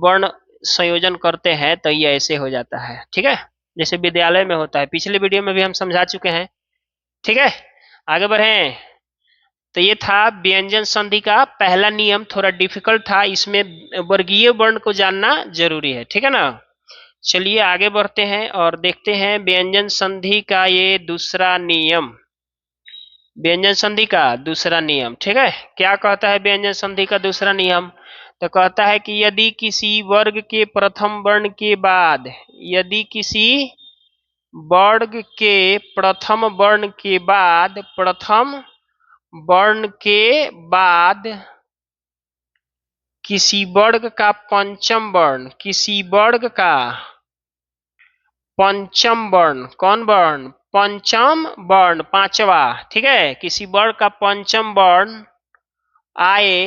वर्ण संयोजन करते हैं तो ये ऐसे हो जाता है। ठीक है, जैसे विद्यालय में होता है, पिछले वीडियो में भी हम समझा चुके हैं। ठीक है, आगे बढ़ें। तो ये था व्यंजन संधि का पहला नियम, थोड़ा डिफिकल्ट था, इसमें वर्गीय वर्ण को जानना जरूरी है। ठीक है ना। चलिए आगे बढ़ते हैं और देखते हैं व्यंजन संधि का ये दूसरा नियम। व्यंजन संधि का दूसरा नियम, ठीक है, क्या कहता है व्यंजन संधि का दूसरा नियम? तो कहता है कि यदि किसी वर्ग के प्रथम वर्ण के बाद, यदि किसी वर्ग के प्रथम वर्ण के बाद, प्रथम वर्ण के बाद किसी वर्ग का पंचम वर्ण, किसी वर्ग का पंचम वर्ण, कौन वर्ण? पंचम वर्ण, पांचवा। ठीक है, किसी वर्ग का पंचम वर्ण आए,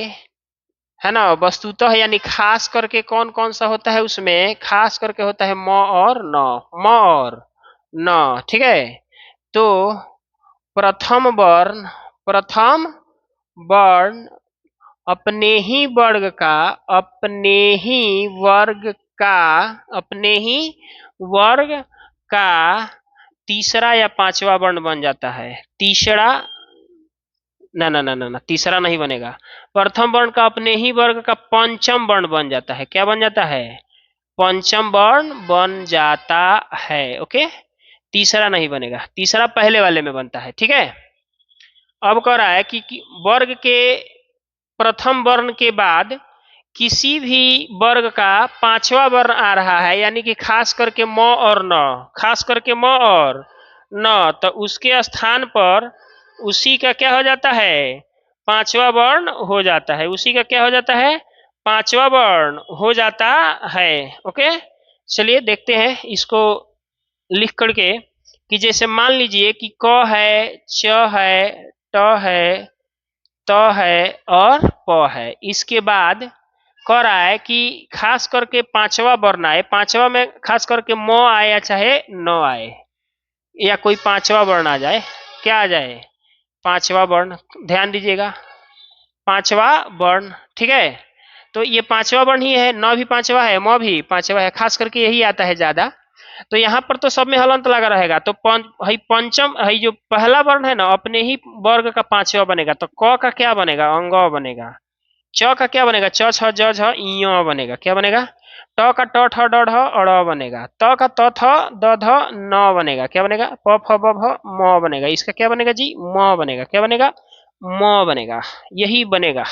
है ना, वस्तुतः यानी खास करके कौन कौन सा होता है उसमें? खास करके होता है म और न, म और न। ठीक है, तो प्रथम वर्ण, प्रथम वर्ण अपने ही वर्ग का, अपने ही वर्ग का, अपने ही वर्ग का तीसरा या पांचवा वर्ण बन जाता है। तीसरा, ना ना ना ना ना, तीसरा नहीं बनेगा। प्रथम वर्ण का अपने ही वर्ग का पंचम वर्ण बन जाता है। क्या बन जाता है? पंचम वर्ण बन जाता है। ओके, तीसरा नहीं बनेगा, तीसरा पहले वाले में बनता है। ठीक है, अब कह रहा है कि वर्ग के प्रथम वर्ण के बाद किसी भी वर्ग का पांचवा वर्ण आ रहा है, यानी कि खास करके म और न, खास करके म और न, तो उसके स्थान पर उसी का क्या हो जाता है? पांचवा वर्ण हो जाता है। उसी का क्या हो जाता है? पांचवा वर्ण हो जाता है। ओके, चलिए देखते हैं इसको लिख करके कि जैसे मान लीजिए कि क है, च है, ट है, त है और प है। इसके बाद कह रहा है कि खास करके पांचवा वर्ण आए, पांचवा में खास करके म आए या चाहे न आए, या कोई पांचवा वर्ण आ जाए। क्या आ जाए? पांचवा वर्ण। ध्यान दीजिएगा, पांचवा वर्ण। ठीक है, तो ये पांचवा वर्ण ही है, न भी पांचवा है, म भी पांचवा है, खास करके यही आता है ज्यादा। तो यहाँ पर तो सब में हलंत लगा रहेगा। तो पंचम है, जो पहला वर्ण है ना, अपने ही वर्ग का पांचवा बनेगा। तो क का क्या बनेगा? अंग बनेगा। च का क्या बनेगा? च छ ज झ इ बनेगा। क्या बनेगा? ट का ट ठ ड ढ अड़ बनेगा। त का त थ द ध न बनेगा। क्या बनेगा? प फ ब भ म बनेगा। इसका क्या बनेगा जी? म बनेगा। क्या बनेगा? म बनेगा। यही बनेगा।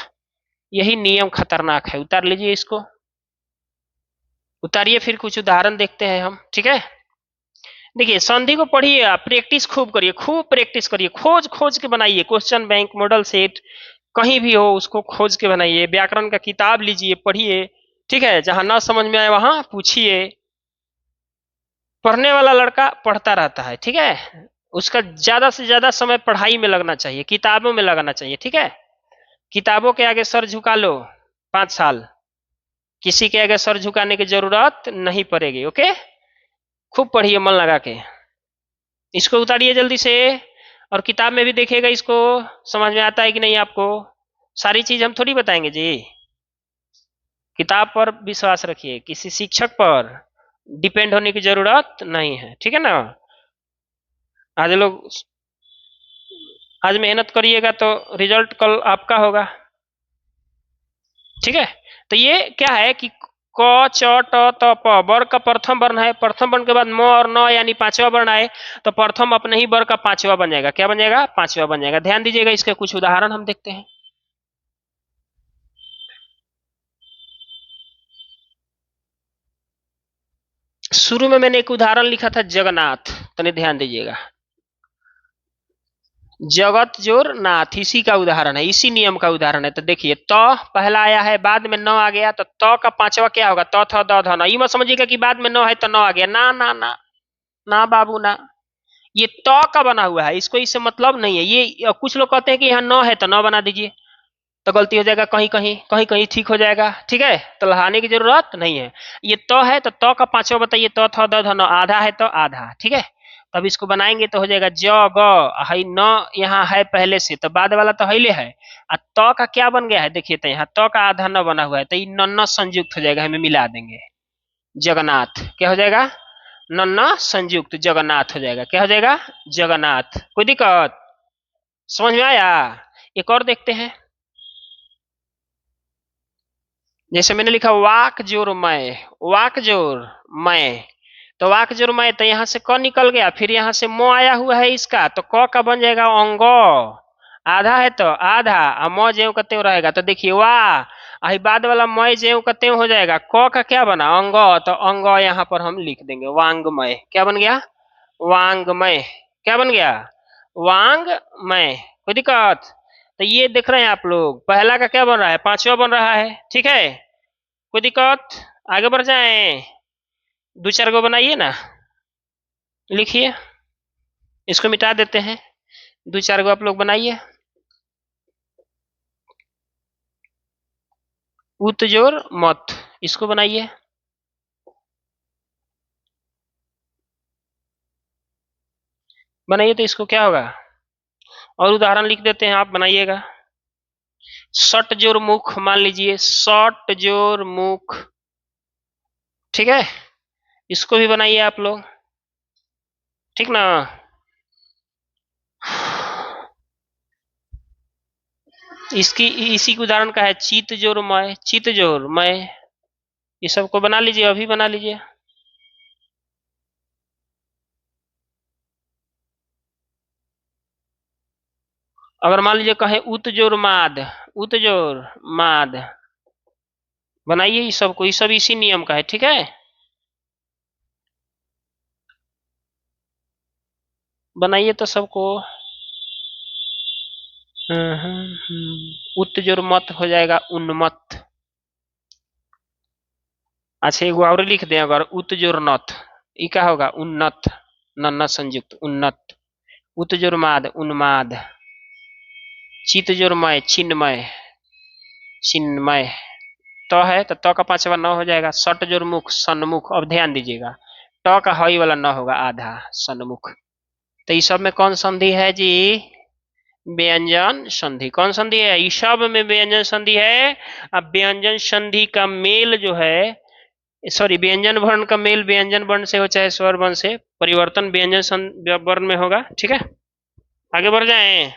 यही नियम खतरनाक है। उतार लीजिए इसको, उतारिए, फिर कुछ उदाहरण देखते हैं हम। ठीक है, देखिए संधि को पढ़िए, आप प्रैक्टिस खूब करिए, खूब प्रैक्टिस करिए, खोज खोज के बनाइए। क्वेश्चन बैंक, मॉडल सेट कहीं भी हो उसको खोज के बनाइए। व्याकरण का किताब लीजिए, पढ़िए। ठीक है, जहां ना समझ में आए वहां पूछिए। पढ़ने वाला लड़का पढ़ता रहता है। ठीक है, उसका ज्यादा से ज्यादा समय पढ़ाई में लगना चाहिए, किताबों में लगाना चाहिए। ठीक है, किताबों के आगे सर झुका लो 5 साल, किसी के आगे सर झुकाने की जरूरत नहीं पड़ेगी। ओके, खूब पढ़िए मन लगा के। इसको उतारिए जल्दी से, और किताब में भी देखिएगा इसको समझ में आता है कि नहीं आपको। सारी चीज हम थोड़ी बताएंगे जी। किताब पर विश्वास रखिए, किसी शिक्षक पर डिपेंड होने की जरूरत नहीं है। ठीक है ना। आज लोग, आज मेहनत करिएगा तो रिजल्ट कल आपका होगा। ठीक है, तो ये क्या है कि क च ट त प वर्ग का प्रथम वर्ण है, प्रथम वर्ण के बाद म और न यानी पांचवा वर्ण आए तो प्रथम अपने ही वर्ग का पांचवा बन जाएगा। क्या बन जाएगा? पांचवा बन जाएगा। ध्यान दीजिएगा, इसके कुछ उदाहरण हम देखते हैं। शुरू में मैंने एक उदाहरण लिखा था जगन्नाथ, तो ध्यान दीजिएगा। जगत जोर नाथ, इसी का उदाहरण है, इसी नियम का उदाहरण है। तो देखिए त पहला आया है, बाद में न आ गया, तो त का पांचवा क्या होगा? त थ द ध न। ये मत समझिएगा कि बाद में न है तो न आ गया, ना ना ना ना बाबू ना। ये त का बना हुआ है, इसको इससे मतलब नहीं है। ये कुछ लोग कहते हैं कि यहाँ न है तो न बना दीजिए, तो गलती हो जाएगा। कहीं कहीं कहीं कहीं ठीक हो जाएगा, ठीक है, तो लहाने की जरूरत नहीं है। ये त है तो त का पांचवा बताइए, त थ द ध न। आधा है तो आधा, ठीक है। तब इसको बनाएंगे तो हो जाएगा ज ग हई न, यहाँ है पहले से तो बाद वाला तो हईले है। आ त का क्या बन गया है? देखिए तो यहाँ त का आधा न बना हुआ है, तो ये न संयुक्त हो जाएगा, हमें मिला देंगे जगन्नाथ। क्या हो जाएगा? न संयुक्त जगन्नाथ हो जाएगा। क्या हो जाएगा? जगन्नाथ। कोई दिक्कत? समझ में आया? एक और देखते हैं। जैसे मैंने लिखा वाक जोर मैं, वाक जोर मैं, तो वाक जोर मैं, तो यहाँ से क निकल गया, फिर यहाँ से मो आया हुआ है इसका, तो क का बन जाएगा अंग। आधा है तो आधा, और म ज्यों का त्यों रहेगा। तो देखिए वाह, आई बाद वाला मय ज्यों का त्यों हो जाएगा। क का क्या बना? अंग, तो अंग यहाँ पर हम लिख देंगे वांगमय। क्या बन गया? वांगमय। क्या बन गया? वांगमय। कोई दिक्कत? तो ये देख रहे हैं आप लोग, पहला का क्या बन रहा है? पांचवा बन रहा है, ठीक है। कोई दिक्कत? आगे बढ़ जाएं। दो चार गो बनाइए ना, लिखिए, इसको मिटा देते हैं। दो चार गो आप लोग बनाइए। उत जोर मत, इसको बनाइए। बनाइए तो इसको क्या होगा? और उदाहरण लिख देते हैं, आप बनाइएगा। सट जोर मुख, मान लीजिए सट जोर मुख, ठीक है। इसको भी बनाइए आप लोग, ठीक ना। इसकी इसी के उदाहरण का है चित जोर मय, चित जोर मय। ये सबको बना लीजिए, अभी बना लीजिए। अगर मान लीजिए कहें उत जोर माद, उत जोर माद, बनाइए ये सबको, ये सब इसी नियम का है, ठीक है। बनाइए तो सबको। उत जोर मत हो जाएगा उन्मत्त। अच्छा एक और लिख दें, अगर उत जोर नथ, ये क्या होगा? उन्नत, नन्ना संयुक्त उन्नत। उत जोर माद उन्माद। चित जोर मय चिन्मय, चिन्मय। त है तो त का पांचवा न हो जाएगा। सट जोर मुख सन्मुख। अब ध्यान दीजिएगा, ट का हई वाला न होगा, आधा, सन्मुख। तो इस सब में कौन संधि है जी? व्यंजन संधि। कौन संधि है? इस सब में व्यंजन संधि है। अब व्यंजन संधि का मेल जो है, सॉरी, व्यंजन वर्ण का मेल व्यंजन वर्ण से हो चाहे स्वर वर्ण से, परिवर्तन व्यंजन वर्ण में होगा, ठीक है। आगे बढ़ जाएं,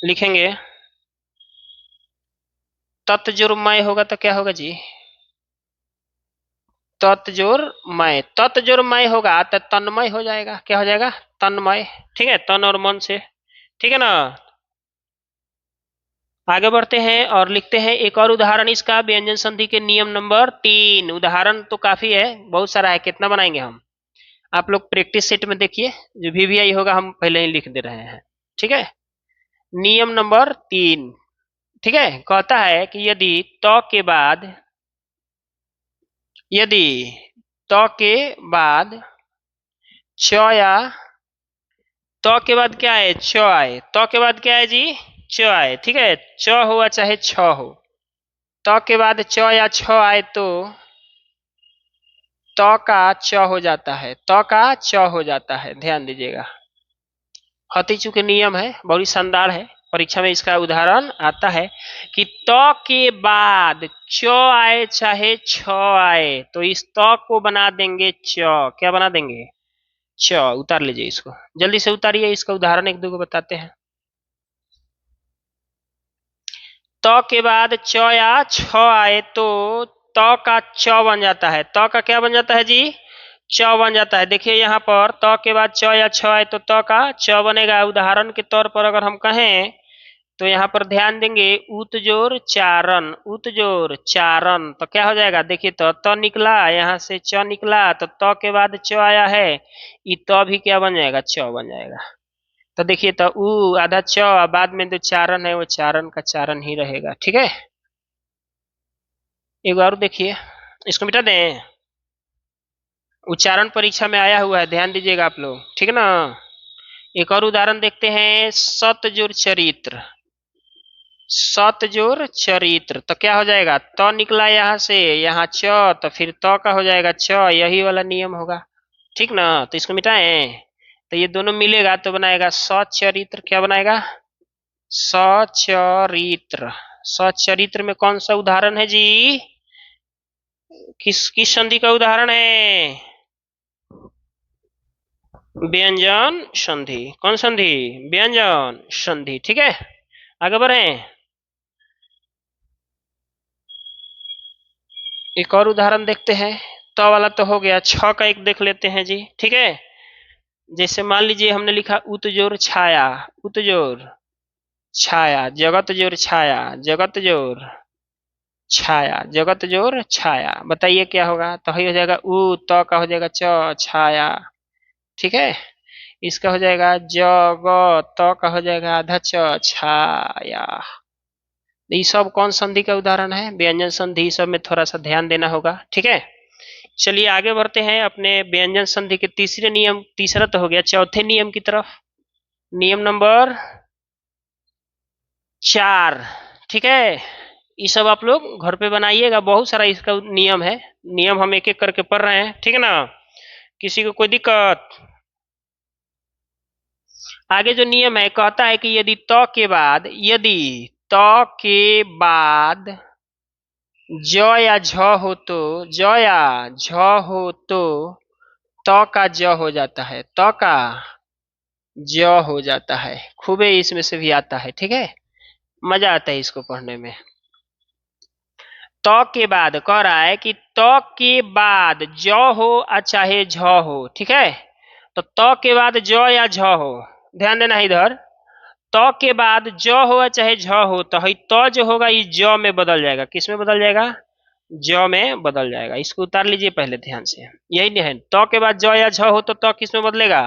लिखेंगे तत्जुर्मय होगा तो क्या होगा जी? तत्जुर्मय, तत्जुर्मय होगा तो तन्मय हो जाएगा। क्या हो जाएगा? तन्मय, ठीक है, तन और मन से, ठीक है ना। आगे बढ़ते हैं और लिखते हैं एक और उदाहरण इसका, व्यंजन संधि के नियम नंबर 3। उदाहरण तो काफी है, बहुत सारा है, कितना बनाएंगे हम? आप लोग प्रैक्टिस सेट में देखिए, जो VVI होगा हम पहले ही लिख दे रहे हैं, ठीक है। नियम नंबर 3, ठीक है, कहता है कि यदि त के बाद, यदि त के बाद च या, त के बाद क्या है? च आए। त के बाद क्या है जी? च आए, ठीक है। च हो या चाहे छ हो, त के बाद च या छ आए तो त का च हो जाता है, त का च हो जाता है। ध्यान दीजिएगा, हती चूंकि नियम है, बड़ी शानदार है, परीक्षा में इसका उदाहरण आता है कि त के बाद च आए चाहे छ आए तो इस त को बना देंगे च। क्या बना देंगे? च। उतार लीजिए इसको, जल्दी से उतारिए। इसका उदाहरण एक दो को बताते हैं। त के बाद च या छ आए तो त का च बन जाता है। त का क्या बन जाता है जी? च बन जाता है। देखिए यहाँ पर त के बाद च या छ आए तो त का च बनेगा। उदाहरण के तौर पर अगर हम कहें तो यहाँ पर ध्यान देंगे, उत जोर चारण, उत जोर चारण, तो क्या हो जाएगा? देखिए तो त निकला, यहाँ से च निकला, तो त के बाद च आया है, ये त भी क्या बन जाएगा? च बन जाएगा। तो देखिए तो उ आधा च, बाद में जो चारण है वो चारण का चारण ही रहेगा। ठीक है, एक बार देखिए, इसको मिटा दें। उच्चारण परीक्षा में आया हुआ है, ध्यान दीजिएगा आप लोग, ठीक है ना। एक और उदाहरण देखते हैं, सतजुर चरित्र, सतजुर चरित्र, तो क्या हो जाएगा? त निकला यहाँ से, यहाँ च, तो फिर त का हो जाएगा च, यही वाला नियम होगा, ठीक ना। तो इसको मिटाएं, तो ये दोनों मिलेगा तो बनाएगा सचरित्र। क्या बनाएगा? सचरित्र। सचरित्र में कौन सा उदाहरण है जी? किस किस संधि का उदाहरण है? व्यंजन संधि। कौन संधि? व्यंजन संधि। ठीक है, आगे बढ़े। एक और उदाहरण देखते हैं। त वाला तो हो गया, छ का एक देख लेते हैं जी। ठीक है, जैसे मान लीजिए हमने लिखा उतजोर छाया, उतजोर छाया, जगत जोर छाया, जगत जोर छाया, जगत जोर छाया, बताइए क्या होगा? तो हो जाएगा उ, त का हो जाएगा च, छाया। ठीक है, इसका हो जाएगा जग, त का हो जाएगा आधा च, छाया। ये सब कौन संधि का उदाहरण है? व्यंजन संधि। सब में थोड़ा सा ध्यान देना होगा। ठीक है, चलिए आगे बढ़ते हैं अपने व्यंजन संधि के तीसरे नियम, तीसरा तो हो गया, चौथे नियम की तरफ। नियम नंबर 4। ठीक है, ये सब आप लोग घर पे बनाइएगा, बहुत सारा इसका नियम है। नियम हम एक एक करके पढ़ रहे हैं, ठीक है ना। किसी को कोई दिक्कत? आगे जो नियम है कहता है कि यदि त के बाद, यदि त के बाद ज या झ हो तो, ज या झ हो तो त का ज हो जाता है, त का ज हो जाता है। खूबे इसमें से भी आता है। ठीक है, मजा आता है इसको पढ़ने में। त के बाद कह रहा है कि त के बाद ज हो या चाहे झ हो। ठीक है, तो त के बाद ज या झ हो, ध्यान देना है इधर। त के बाद ज हो या चाहे झ हो, तो है त जो होगा ये ज में बदल जाएगा। किस में बदल जाएगा? ज में बदल जाएगा। इसको उतार लीजिए पहले ध्यान से, यही नहीं है। त के बाद ज या झ हो तो त किस में बदलेगा?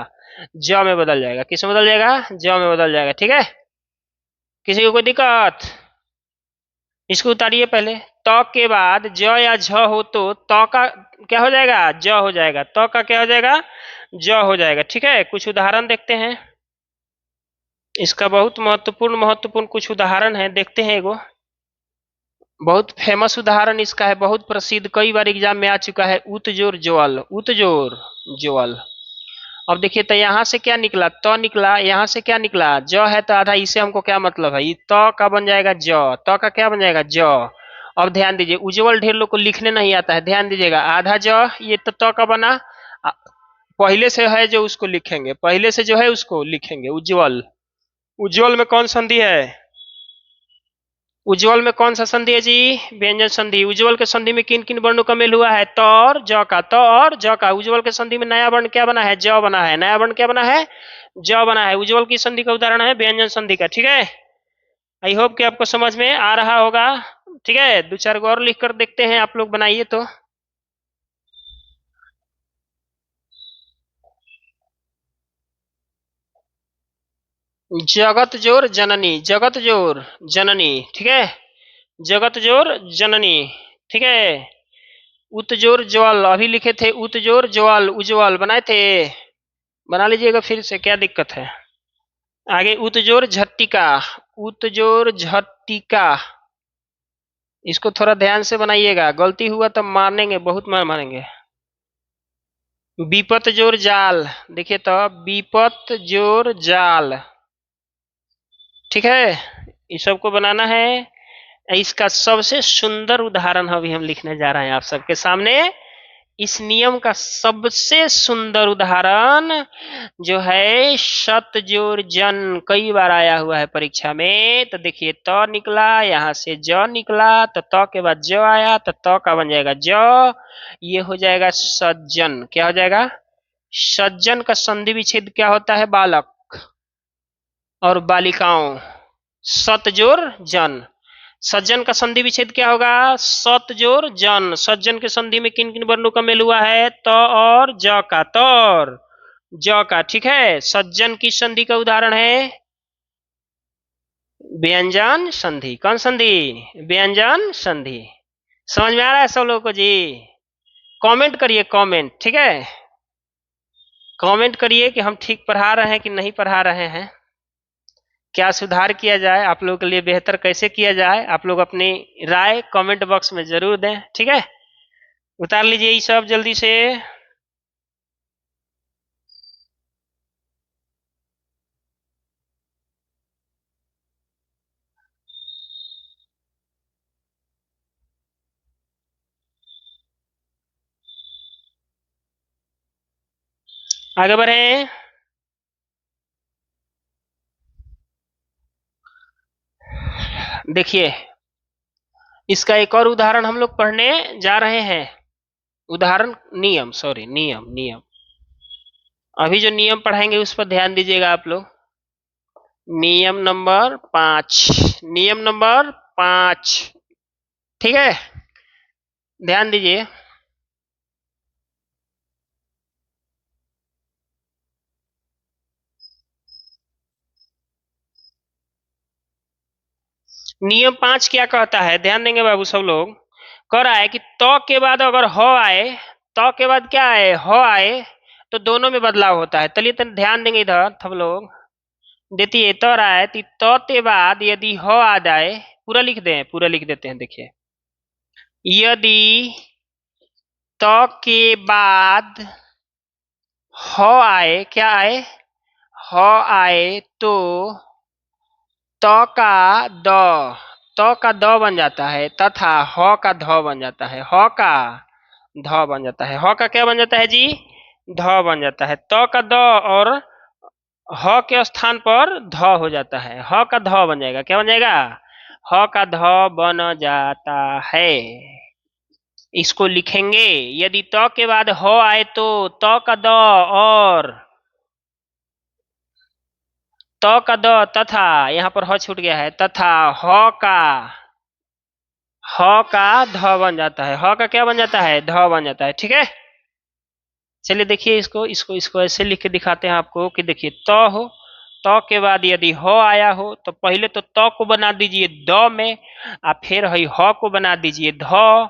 ज में बदल जाएगा। किस में बदल जाएगा? ज में बदल जाएगा। ठीक है, किसी को कोई दिक्कत? इसको उतारिए पहले। त के बाद ज या झ हो तो त का क्या हो जाएगा? ज हो जाएगा। त का क्या हो जाएगा? ज हो जाएगा। ठीक है, कुछ उदाहरण देखते हैं इसका। बहुत महत्वपूर्ण महत्वपूर्ण कुछ उदाहरण है, देखते हैं। एगो बहुत फेमस उदाहरण इसका है, बहुत प्रसिद्ध, कई बार एग्जाम में आ चुका है। उतजोर जोअल, उतजोर जोअल। अब देखिए तो यहाँ से क्या निकला? त निकला। यहाँ से क्या निकला? ज है तो आधा, इसे हमको क्या मतलब है? ये त का बन जाएगा ज, त का क्या बन जाएगा? ज। अब ध्यान दीजिए, उज्जवल ढेर लोग को लिखने नहीं आता है, ध्यान दीजिएगा। आधा ज, ये तो त का बना, पहले से है जो उसको लिखेंगे, पहले से जो है उसको लिखेंगे। उज्जवल, उज्जवल में कौन संधि है? उज्जवल में कौन सा संधि है जी? व्यंजन संधि। उज्जवल के संधि में किन किन वर्णों का मेल हुआ है? त और ज का, त और ज का। उज्जवल के संधि में नया वर्ण क्या बना है? ज बना है। नया वर्ण क्या बना है? ज बना है। उज्जवल की संधि का उदाहरण है व्यंजन संधि का। ठीक है, आई होप कि आपको समझ में आ रहा होगा। ठीक है, दो चार को और लिख कर देखते हैं, आप लोग बनाइए तो। जगत जोर जननी, जगत जोर जननी। ठीक है, जगत जोर जननी। ठीक है, उतजोर ज्वाल, अभी लिखे थे उतजोर ज्वाल, उज्ज्वल बनाए थे, बना लीजिएगा फिर से, क्या दिक्कत है। आगे उतजोर झट्टिका, उतजोर झट्टिका, इसको थोड़ा ध्यान से बनाइएगा, गलती हुआ तो मारेंगे, बहुत मार मारेंगे। विपत जोर जाल, देखिए तो विपत जोर जाल। ठीक है, इस सबको बनाना है। इसका सबसे सुंदर उदाहरण अभी हम लिखने जा रहे हैं आप सबके सामने। इस नियम का सबसे सुंदर उदाहरण जो है शत जोड़ जन, कई बार आया हुआ है परीक्षा में। तो देखिए त निकला, यहाँ से ज निकला, तो त के बाद ज आया, तो त का बन जाएगा ज, ये हो जाएगा सज्जन। क्या हो जाएगा? सज्जन का संधि विच्छेद क्या होता है? बालक और बालिकाओं। सत जोड़ जन, सज्जन का संधि विच्छेद क्या होगा? सत जोड़ जन। सज्जन के संधि में किन किन वर्णों का मेल हुआ है? त और ज का, त और ज का। ठीक है, सज्जन की संधि का उदाहरण है व्यंजन संधि। कौन संधि? व्यंजन संधि। समझ में आ रहा है सब लोगों को जी? कमेंट करिए, कमेंट। ठीक है, कमेंट करिए कि हम ठीक पढ़ा रहे हैं कि नहीं पढ़ा रहे हैं, क्या सुधार किया जाए, आप लोगों के लिए बेहतर कैसे किया जाए। आप लोग अपनी राय कमेंट बॉक्स में जरूर दें। ठीक है, उतार लीजिए ये सब जल्दी से। आगे बढ़े। देखिए इसका एक और उदाहरण हम लोग पढ़ने जा रहे हैं। उदाहरण नियम, सॉरी नियम, नियम। अभी जो नियम पढ़ाएंगे उस पर ध्यान दीजिएगा आप लोग। नियम नंबर 5, नियम नंबर 5। ठीक है, ध्यान दीजिए। नियम 5 क्या कहता है? ध्यान देंगे बाबू सब लोग। कह रहा है कि त के बाद अगर ह आए, त के बाद क्या आए? ह आए, तो दोनों में बदलाव होता है। चलिए तो ध्यान देंगे इधर सब लोग। देखिए तो रहा है कि त के बाद यदि ह आ जाए, पूरा लिख दें, पूरा लिख देते हैं। देखिए यदि त के बाद ह आए, क्या आए? ह आए तो त का द, त का द बन जाता है, तथा ह का ध बन जाता है, ह का ध बन जाता है। ह का क्या बन जाता है जी? ध बन जाता है। त का द और ह के स्थान पर ध हो जाता है, ह का ध बन जाएगा। क्या बन जाएगा? ह का ध बन जाता है। इसको लिखेंगे, यदि त के बाद ह आए तो त का द और त का द तथा, यहाँ पर ह छूट गया है, तथा ह का ध बन जाता है। ह का क्या बन जाता है? ध बन जाता है। ठीक है, चलिए देखिए इसको इसको इसको ऐसे लिख के दिखाते हैं आपको कि देखिए त हो, त के बाद यदि ह आया हो तो पहले तो त को बना दीजिए द में, फिर ह को बना दीजिए ध,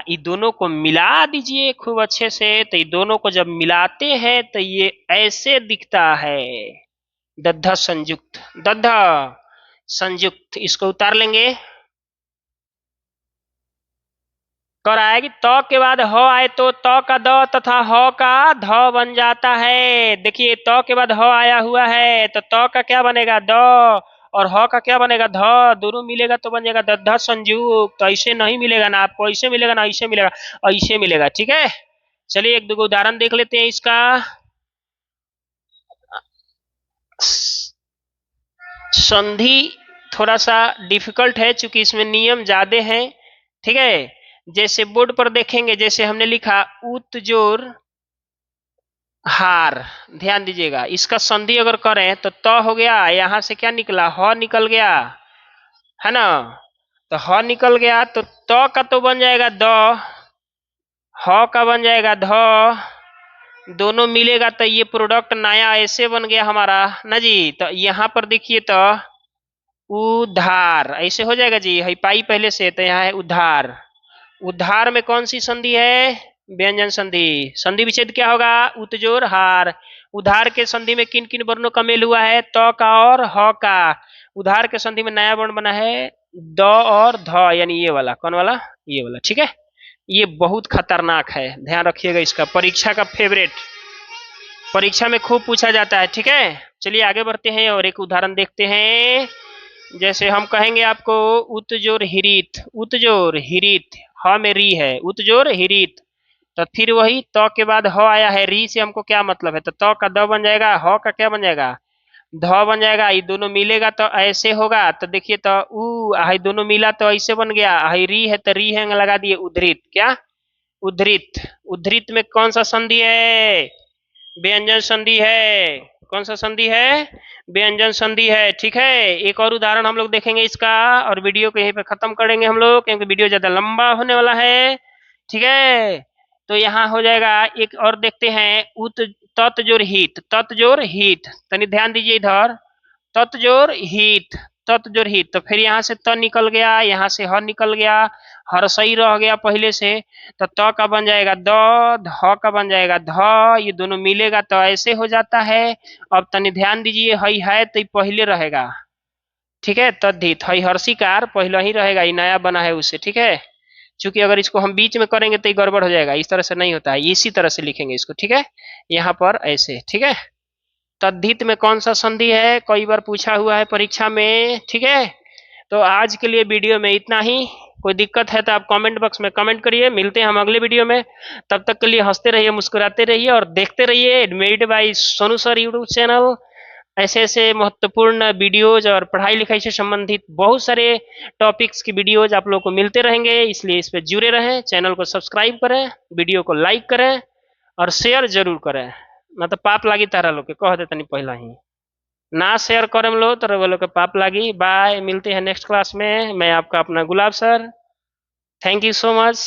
इ दोनों को मिला दीजिए खूब अच्छे से। तो ये दोनों को जब मिलाते हैं तो ये ऐसे दिखता है, दद्ध संयुक्त, दद्ध संयुक्त। इसको उतार लेंगे। कह रहा है कि त के बाद ह आए तो त का द तथा ह का ध बन जाता है। देखिए त के बाद ह आया हुआ है तो त का क्या बनेगा? द, और ह का क्या बनेगा? ध। दोनों मिलेगा तो बन जाएगा दद्ध संयुक्त। तो ऐसे नहीं मिलेगा ना आपको, ऐसे मिलेगा ना, ऐसे मिलेगा, ऐसे मिलेगा। ठीक है, चलिए एक दो उदाहरण देख लेते हैं इसका। संधि थोड़ा सा डिफिकल्ट है चूंकि इसमें नियम ज्यादा हैं। ठीक है, जैसे बोर्ड पर देखेंगे, जैसे हमने लिखा उत जोर हार, ध्यान दीजिएगा। इसका संधि अगर करें तो त हो गया, यहां से क्या निकला? ह निकल गया, है ना? तो ह निकल गया तो त का तो बन जाएगा द, ह का बन जाएगा ध, दोनों मिलेगा तो ये प्रोडक्ट नया ऐसे बन गया हमारा ना जी। तो यहाँ पर देखिए तो उधार ऐसे हो जाएगा जी, है पाई पहले से, तो यहाँ है उधार। उधार में कौन सी संधि है? व्यंजन संधि। संधि विच्छेद क्या होगा? उतजोर हार। उधार के संधि में किन किन वर्णों का मेल हुआ है? त का और ह का। उधार के संधि में नया वर्ण बना है द और ध, यानी ये वाला। कौन वाला? ये वाला। ठीक है, ये बहुत खतरनाक है, ध्यान रखिएगा इसका। परीक्षा का फेवरेट, परीक्षा में खूब पूछा जाता है। ठीक है, चलिए आगे बढ़ते हैं और एक उदाहरण देखते हैं। जैसे हम कहेंगे आपको उतजोर हिरीत, उतजोर हिरीत, ह में री है, उतजोर हिरीत। तो फिर वही त के बाद ह आया है, री से हमको क्या मतलब है, तो त का द बन जाएगा, ह का क्या बन जाएगा, ध बन जाएगा। ये दोनों मिलेगा तो ऐसे होगा, तो देखिए तो उ हाई दोनों मिला तो ऐसे बन गया, हाई री है तो री हैंग लगा दिए, उद्धृत, क्या उद्धृत। उद्धृत में कौन सा संधि है, व्यंजन संधि है। कौन सा संधि है, व्यंजन संधि है। ठीक है, एक और उदाहरण हम लोग देखेंगे इसका, और वीडियो को यहीं पे खत्म करेंगे हम लोग, क्योंकि वीडियो ज्यादा लंबा होने वाला है। ठीक है, तो यहाँ हो जाएगा, एक और देखते हैं, उत तत् जोड़ हित, तत् जोड़ हित, तनी ध्यान दीजिए इधर, तत् जोड़ हित, तत् जोड़ हित। तो फिर यहाँ से त निकल गया, यहाँ से ह निकल गया, हरसई रह गया पहले से, तो त का बन जाएगा द, ध का बन जाएगा ध, ये दोनों मिलेगा तो ऐसे हो जाता है। अब तनी ध्यान दीजिए, हई है तो पहले रहेगा, ठीक है, तद्धित, हई हर्षिकार पहले ही रहेगा, ये नया बना है उससे। ठीक है, चूंकि अगर इसको हम बीच में करेंगे तो ये गड़बड़ हो जाएगा, इस तरह से नहीं होता है, इसी तरह से लिखेंगे इसको। ठीक है, यहाँ पर ऐसे। ठीक है, तद्धित में कौन सा संधि है, कई बार पूछा हुआ है परीक्षा में। ठीक है, तो आज के लिए वीडियो में इतना ही। कोई दिक्कत है तो आप कमेंट बॉक्स में कमेंट करिए। मिलते हैं हम अगले वीडियो में, तब तक के लिए हंसते रहिए, मुस्कुराते रहिए और देखते रहिए made by Sonu sir YouTube channel. ऐसे ऐसे महत्वपूर्ण वीडियोज और पढ़ाई लिखाई से संबंधित बहुत सारे टॉपिक्स की वीडियोज आप लोग को मिलते रहेंगे, इसलिए इस पर जुड़े रहें, चैनल को सब्सक्राइब करें, वीडियो को लाइक करें और शेयर जरूर करें, ना तो पाप लागी तारा लोग के, कह देते नहीं पहला ही, ना शेयर करम लो तो वो लोग के पाप लागी। बाय, मिलते हैं नेक्स्ट क्लास में। मैं आपका अपना Gulab sir, thank you so much.